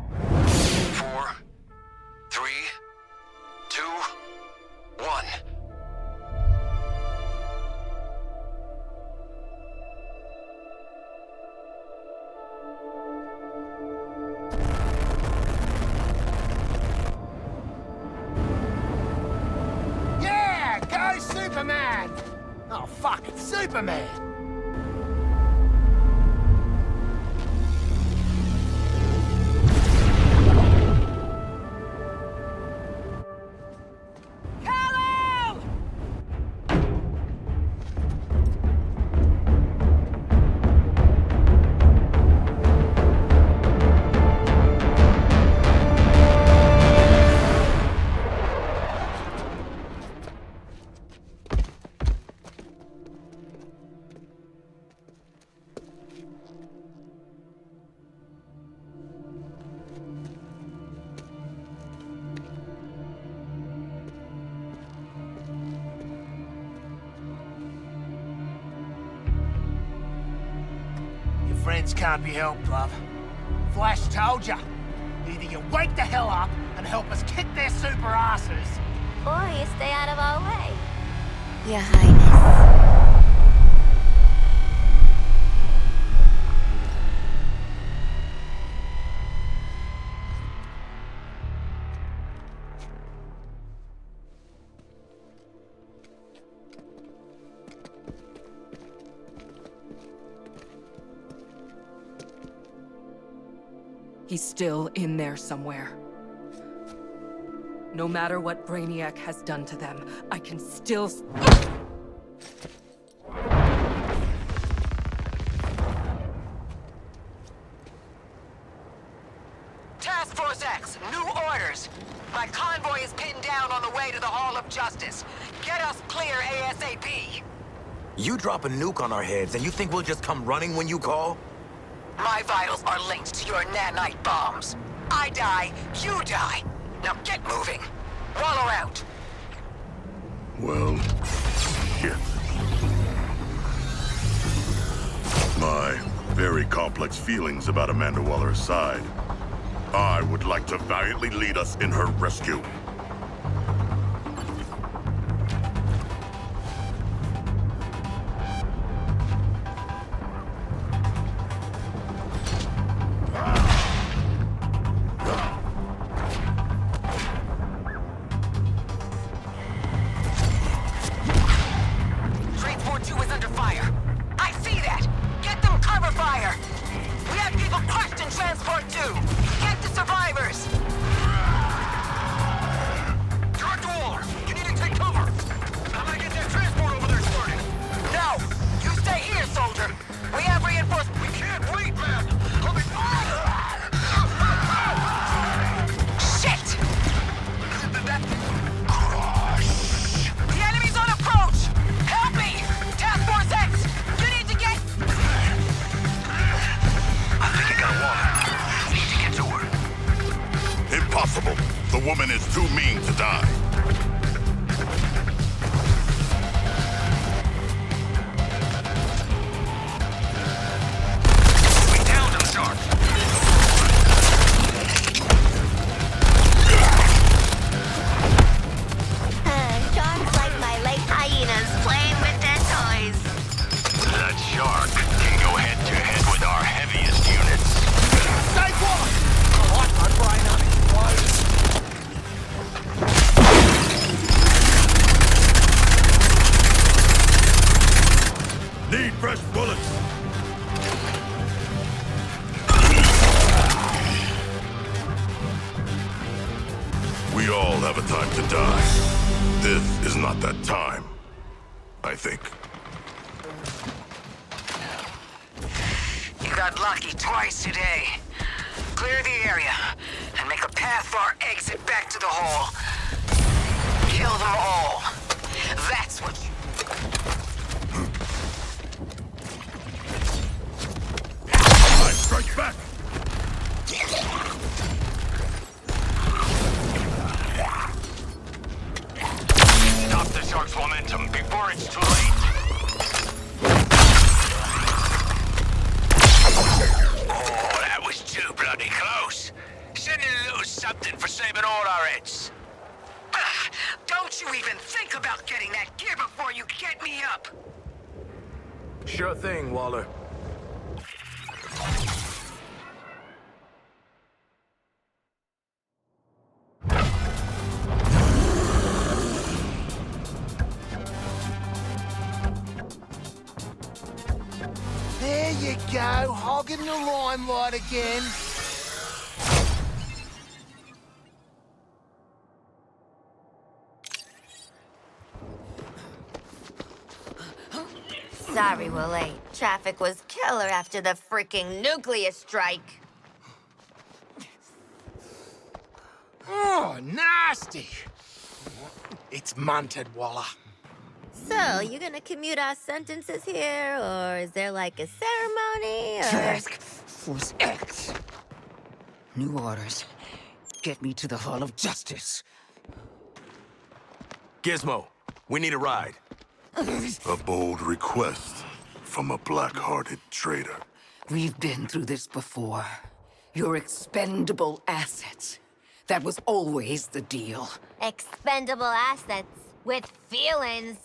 Superman! Oh, fuck, it's Superman! Friends can't be helped, love. Flash told ya. Either you wake the hell up and help us kick their super asses, or you stay out of our way, Your Highness. He's still in there somewhere. No matter what Brainiac has done to them, I can still... Task Force X, new orders. My convoy is pinned down on the way to the Hall of Justice. Get us clear ASAP. You drop a nuke on our heads and you think we'll just come running when you call? My vitals are linked to your nanite bombs. I die, you die. Now get moving. Wallow out. Well, shit. My very complex feelings about Amanda Waller aside, I would like to valiantly lead us in her rescue. The woman is too mean to die. We downed him, Shark. Sharks like my late hyenas playing with their toys. That shark can go head-to-head with our heaviest units. Stay quiet! I like my brain unexploded. Need fresh bullets. We all have a time to die. This is not that time, I think. You got lucky twice today. Clear the area and make a path for our exit back to the hall. Kill them all. That's what you... I strike back! Stop the shark's momentum before it's too late. Oh, that was too bloody close. Send in a little something for saving all our heads. Don't you even think about getting that gear before you get me up! Sure thing, Waller. you go, hogging the limelight again. Sorry we're late. Traffic was killer after the freaking nuclear strike. Oh, nasty. It's munted, Walla. So, you gonna commute our sentences here, or is there like a ceremony, or... Task Force X. New orders. Get me to the Hall of Justice. Gizmo, we need a ride. A bold request from a black-hearted traitor. We've been through this before. You're expendable assets. That was always the deal. Expendable assets with feelings.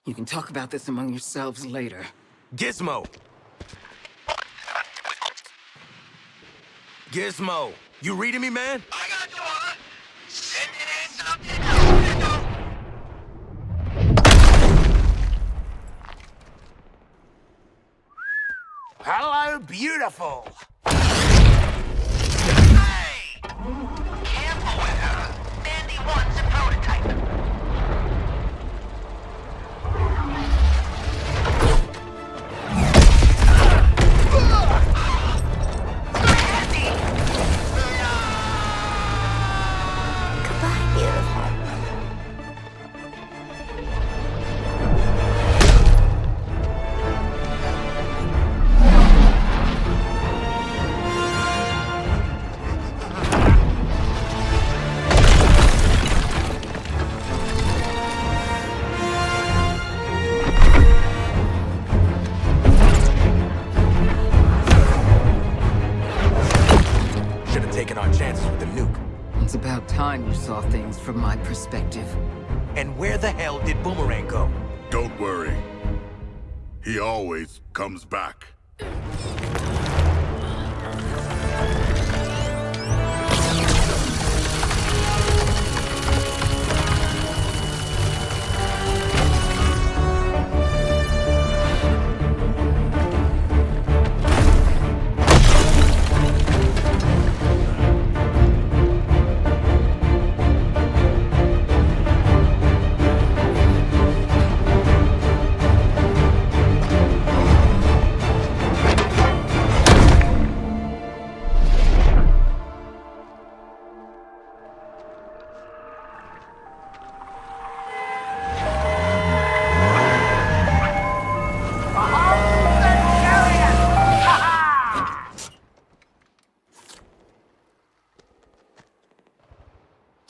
You can talk about this among yourselves later. Gizmo! Gizmo, you reading me, man? I got you, Walla. Send it in something. Hello, beautiful. Hey! Careful with her. Mandy wants a prototype. Goodbye, beautiful. Should have taken our chances with the nuke. It's about time you saw things from my perspective. And where the hell did Boomerang go? Don't worry. He always comes back.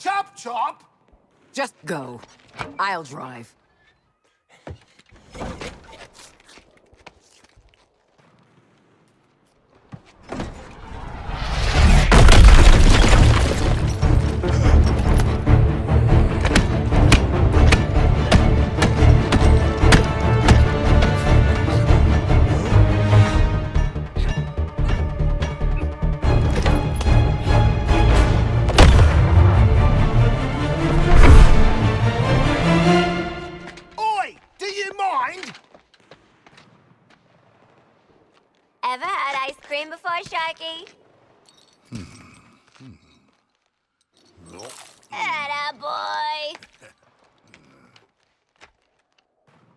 Chop, chop. Just go. I'll drive. Ever had ice cream before, Sharky? Atta boy.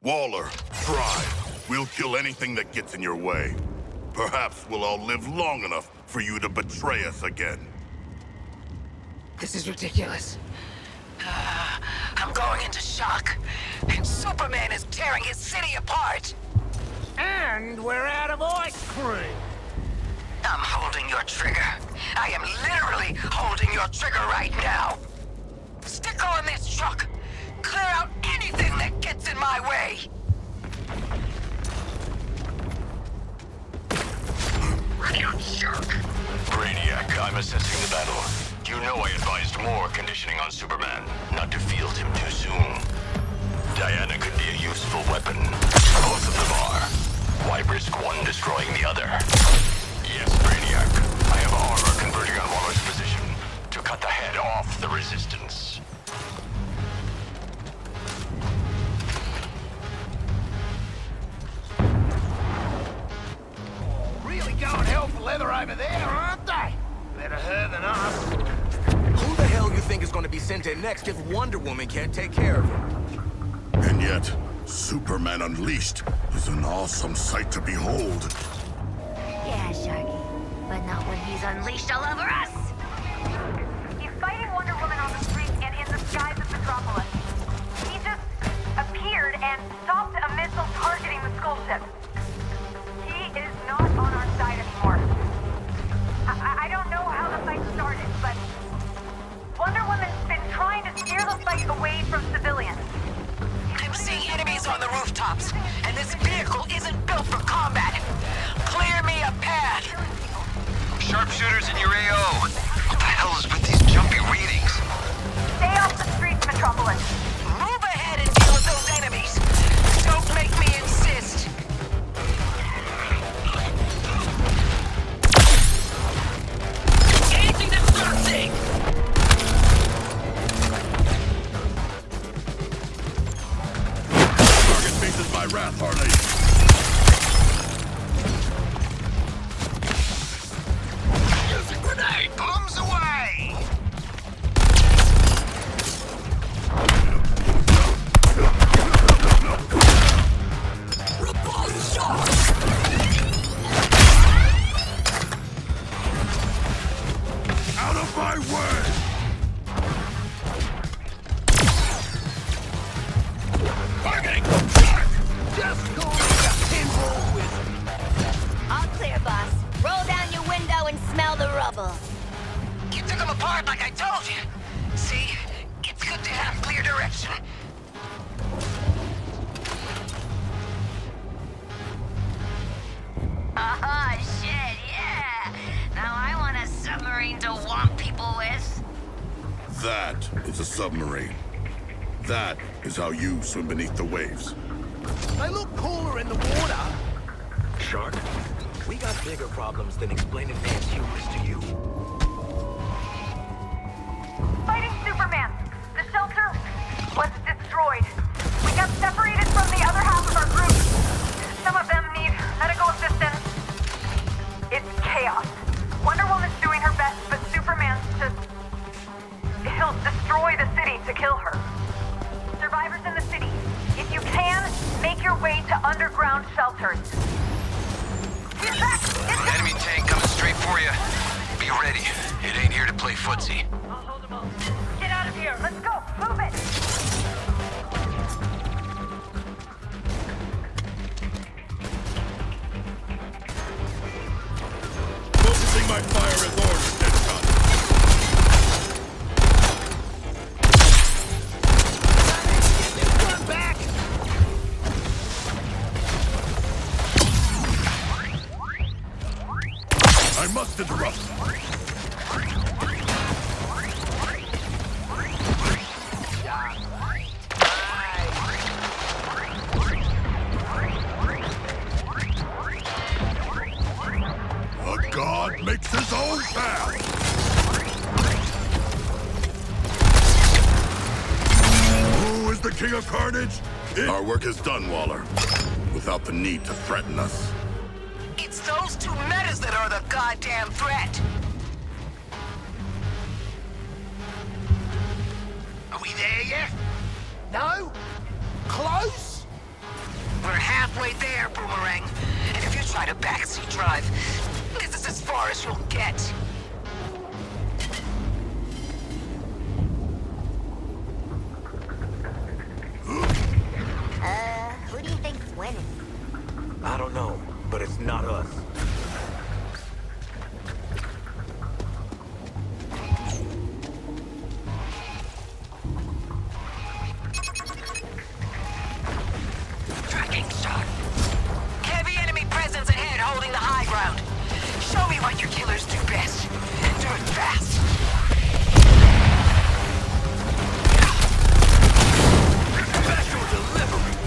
Waller, try. We'll kill anything that gets in your way. Perhaps we'll all live long enough for you to betray us again. This is ridiculous. I'm going into shock. And Superman is tearing his city apart. And we're out of ice cream. I'm holding your trigger. I am literally holding your trigger right now. Stick on this truck. Clear out anything that gets in my way. You jerk. Brainiac, I'm assessing the battle. You know I advised more conditioning on Superman, not to field him too soon. Diana could be a useful weapon. Both of them are. Why risk one destroying the other? Yes, Brainiac. I have armor converting on Waller's position to cut the head off the resistance. over there, aren't they? Better her than us. Who the hell you think is gonna be sent in next if Wonder Woman can't take care of him? And yet, Superman Unleashed is an awesome sight to behold. Yeah, Sharky. But not when he's unleashed all over us. He's fighting Wonder Woman on the street and in the skies of Metropolis. He just appeared and stopped a missile targeting the school ship. He is not on our side anymore. I don't know how the fight started, but Wonder Woman's been trying to steer the fight away from civilians. I'm seeing enemies on the rooftops, and this vehicle isn't built for combat. Clear me a path. Sharpshooters in your AO. What the hell is with these jumpy readings? Stay off the streets, Metropolis. Move ahead and deal with those enemies. Don't make me insist. Anything that starts it! Target faces my wrath, Harley. Use a grenade! Bombs away! Repulse shot! Out of my way! Targeting! Just call me a pinball wizard. All clear, boss. Roll down your window and smell the rubble. You took them apart like I told you. See? It's good to have clear direction. Oh, shit, yeah. Now I want a submarine to whomp people with. That is a submarine. That is how you swim beneath the waves. They look cooler in the water. Shark, we got bigger problems than explaining man's hubris to you. Fighting Superman. The shelter was destroyed. We got separated from the other half of our group. Some of them need medical assistance. It's chaos. Wonder Woman's doing her best, but Superman's just... He'll destroy the city to kill her. Survivors in the city, if you can, make your way to underground shelters. He's back! Enemy tank coming straight for you. Be ready. It ain't here to play footsie. Get out of here! Let's go! Move it! Focusing my fire as orders, Deadshot. Run back! I must interrupt. A god makes his own path. Who is the King of Carnage? Our work is done, Waller. Without the need to threaten us. It's those two metas that are the goddamn threat. Are we there yet? No? Close? We're halfway there, Boomerang. And if you try to backseat drive, this is as far as you'll get. Who do you think's winning? I don't know, but it's not us. Tracking shot. Heavy enemy presence ahead holding the high ground. Show me what your killers do best. Do it fast. Special delivery.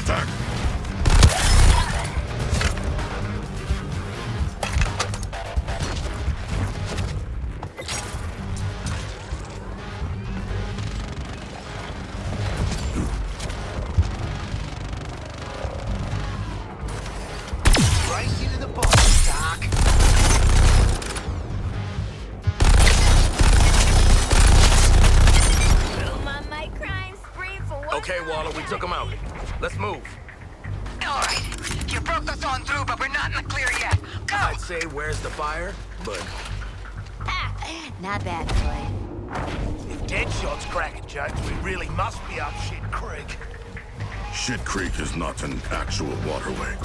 attack! Race you to the bottom, Doc. Boom on my crime spree for one. Okay, Waller, we took him out. Let's move. All right. You broke us on through, but we're not in the clear yet. Go! I'd say where's the fire, but Not bad, boy. If Deadshot's cracking jokes, we really must be up Shit Creek. Shit Creek is not an actual waterway.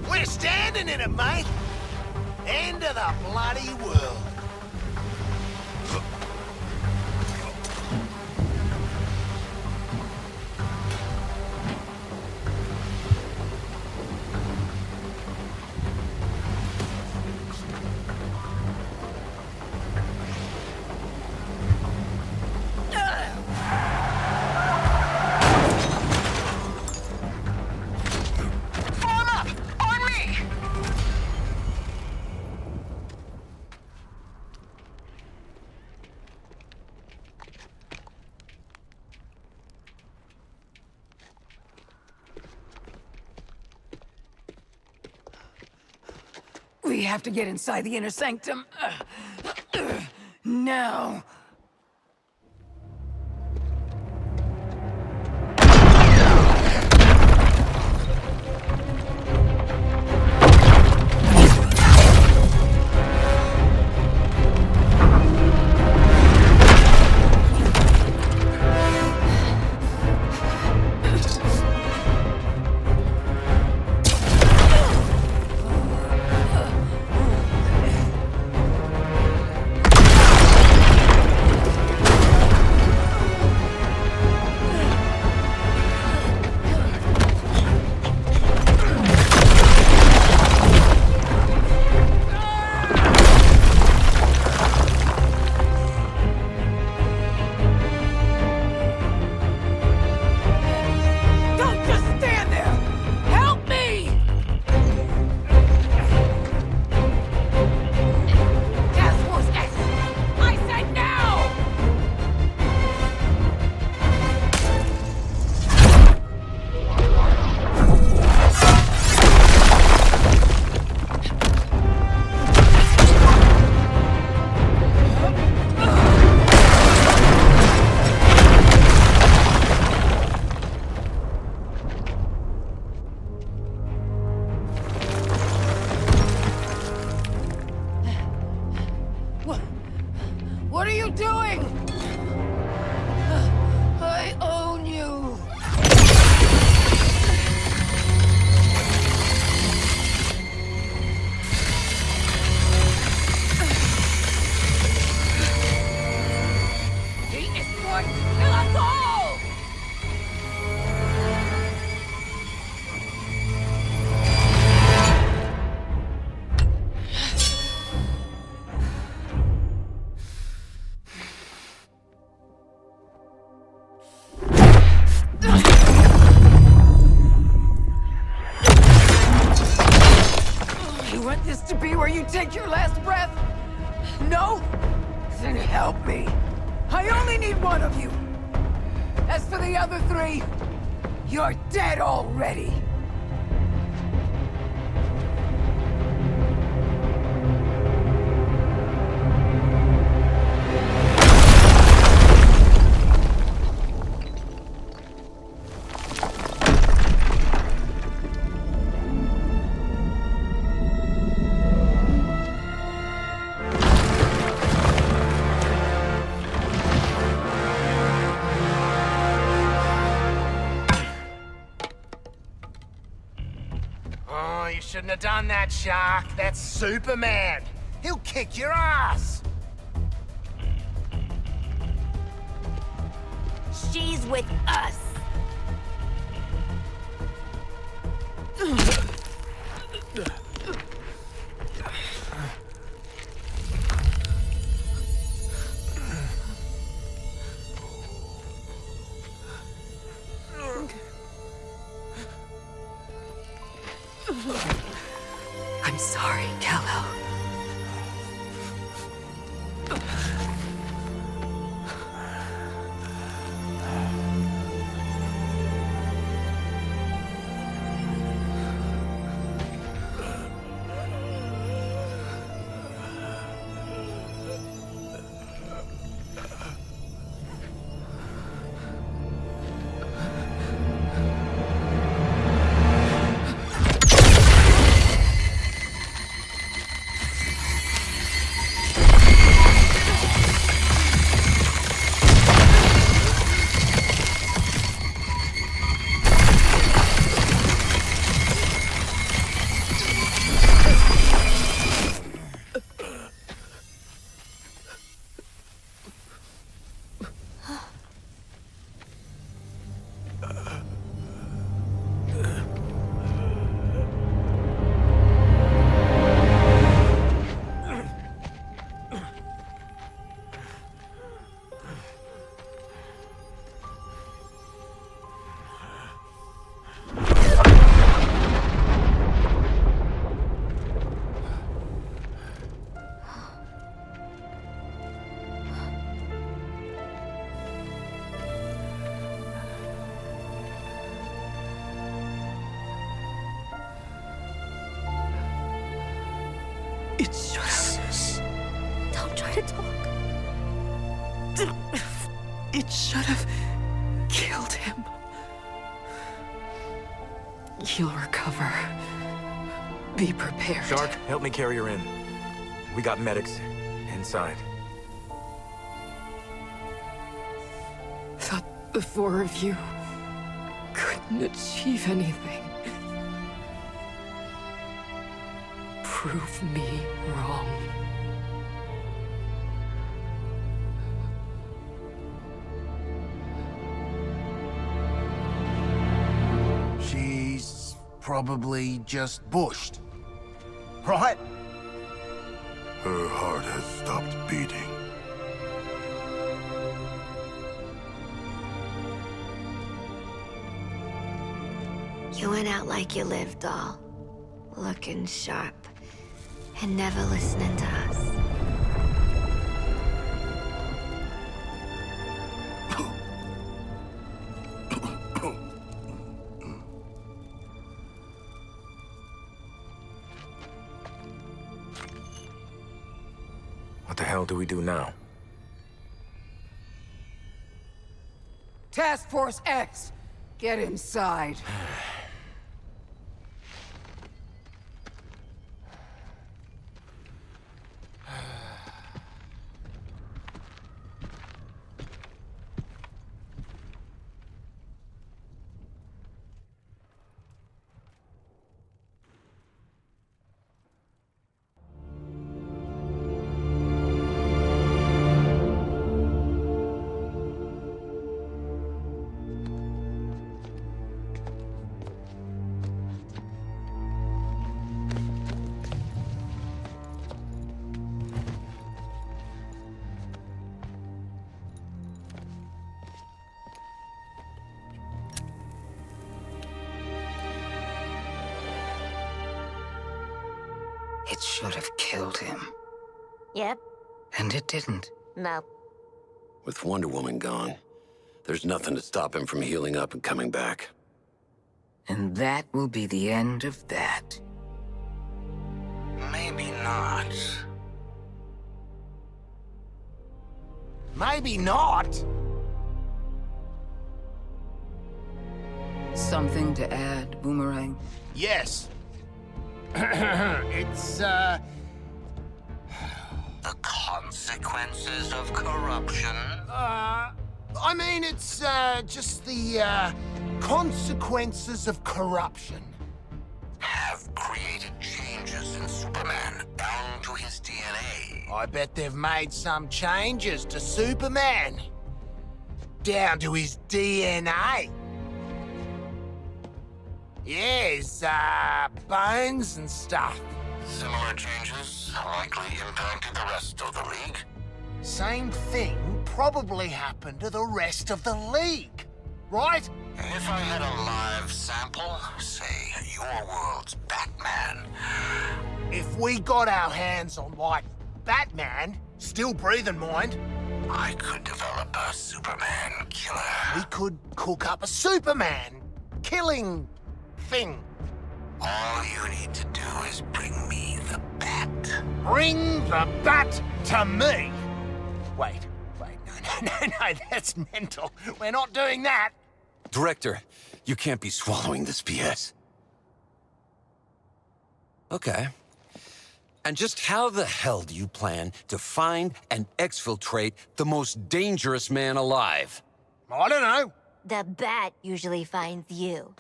We're standing in it, mate. End of the bloody world. Form up! On me! We have to get inside the inner sanctum. Now. Don't just stand there! Help me! Task Force X! I said now! What are you doing? I own you. He is going to kill us all! You want this to be where you take your last breath? No? Then help me. I only need one of you. As for the other three, you're dead already. Oh, you shouldn't have done that, Shark. That's Superman. He'll kick your ass. She's with us. sorry, Kal-El. It should have. Don't try to talk. It should have killed him. He'll recover. Be prepared. Shark, help me carry her in. We got medics inside. Thought the four of you couldn't achieve anything. Prove me wrong. She's probably just bushed. Right? Her heart has stopped beating. You went out like you lived, doll. Looking sharp. And never listening to us. What the hell do we do now? Task Force X, get inside. It should have killed him. Yep. And it didn't. No. With Wonder Woman gone, there's nothing to stop him from healing up and coming back. And that will be the end of that. Maybe not. Maybe not? Something to add, Boomerang? Yes. It's, The consequences of corruption? I mean, it's, just the, consequences of corruption. Have created changes in Superman down to his DNA. I bet they've made some changes to Superman. Down to his DNA. Yeah, his, bones and stuff. Similar changes likely impacted the rest of the League. Same thing probably happened to the rest of the League, right? If I had a live sample, say your world's Batman, If we got our hands on, like, Batman, still breathing, mind, I could develop a Superman killer. we could cook up a Superman killing thing. All you need to do is bring me the bat. Bring the bat to me! Wait, no, that's mental. We're not doing that. Director, you can't be swallowing this BS. Okay. And just how the hell do you plan to find and exfiltrate the most dangerous man alive? I don't know. The bat usually finds you.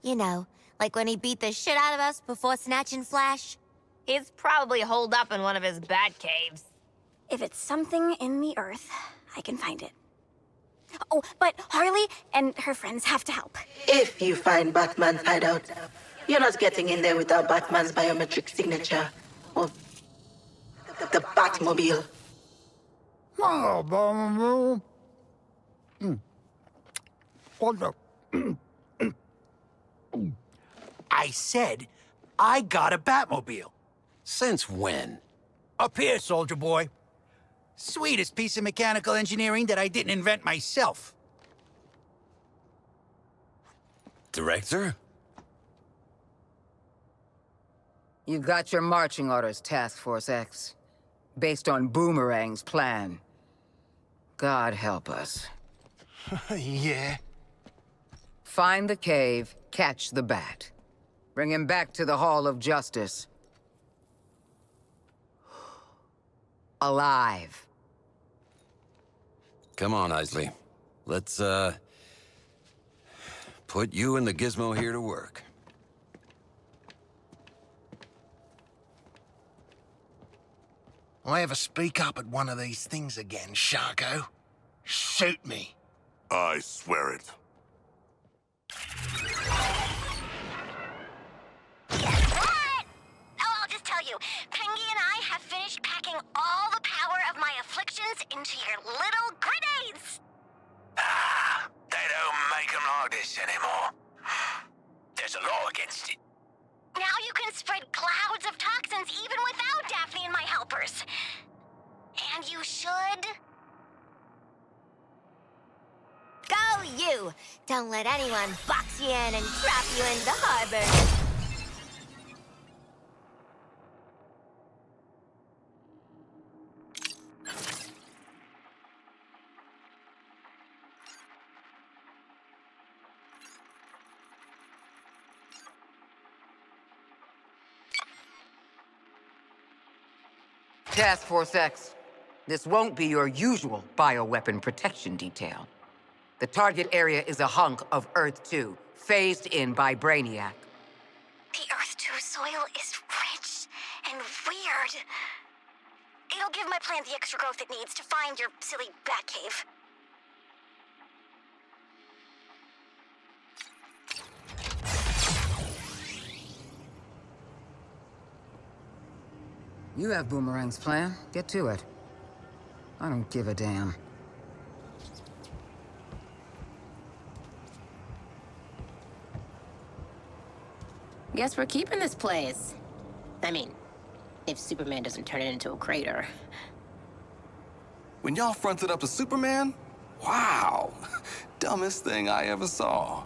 You know, like when he beat the shit out of us before snatching Flash. He's probably holed up in one of his bat caves. If it's something in the earth, I can find it. Oh, but Harley and her friends have to help. If you find Batman's hideout, you're not getting in there without Batman's biometric signature. Or the Batmobile. I said I got a Batmobile. Since when? Up here, soldier boy. Sweetest piece of mechanical engineering that I didn't invent myself. Director? You got your marching orders, Task Force X. Based on Boomerang's plan. God help us. Yeah. Find the cave, catch the bat. Bring him back to the Hall of Justice. Alive. Come on, Isley. Let's, put you and the gizmo here to work. I ever speak up at one of these things again, Sharko, shoot me. I swear it. What? Oh, I'll just tell you. Pengy and I have finished packing all the power of my afflictions into your little grenades. They don't make them like this anymore. There's a law against it. Now you can spread clouds of toxins even without Daphne and my helpers. And you should... Go you! Don't let anyone box you in and drop you in the harbor. Task Force X, this won't be your usual bioweapon protection detail. The target area is a hunk of Earth-2, phased in by Brainiac. The Earth-2 soil is rich and weird. It'll give my plant the extra growth it needs to find your silly Batcave. You have Boomerang's plan. Get to it. I don't give a damn. Guess we're keeping this place. I mean, if Superman doesn't turn it into a crater. When y'all fronted up a Superman? Wow. Dumbest thing I ever saw.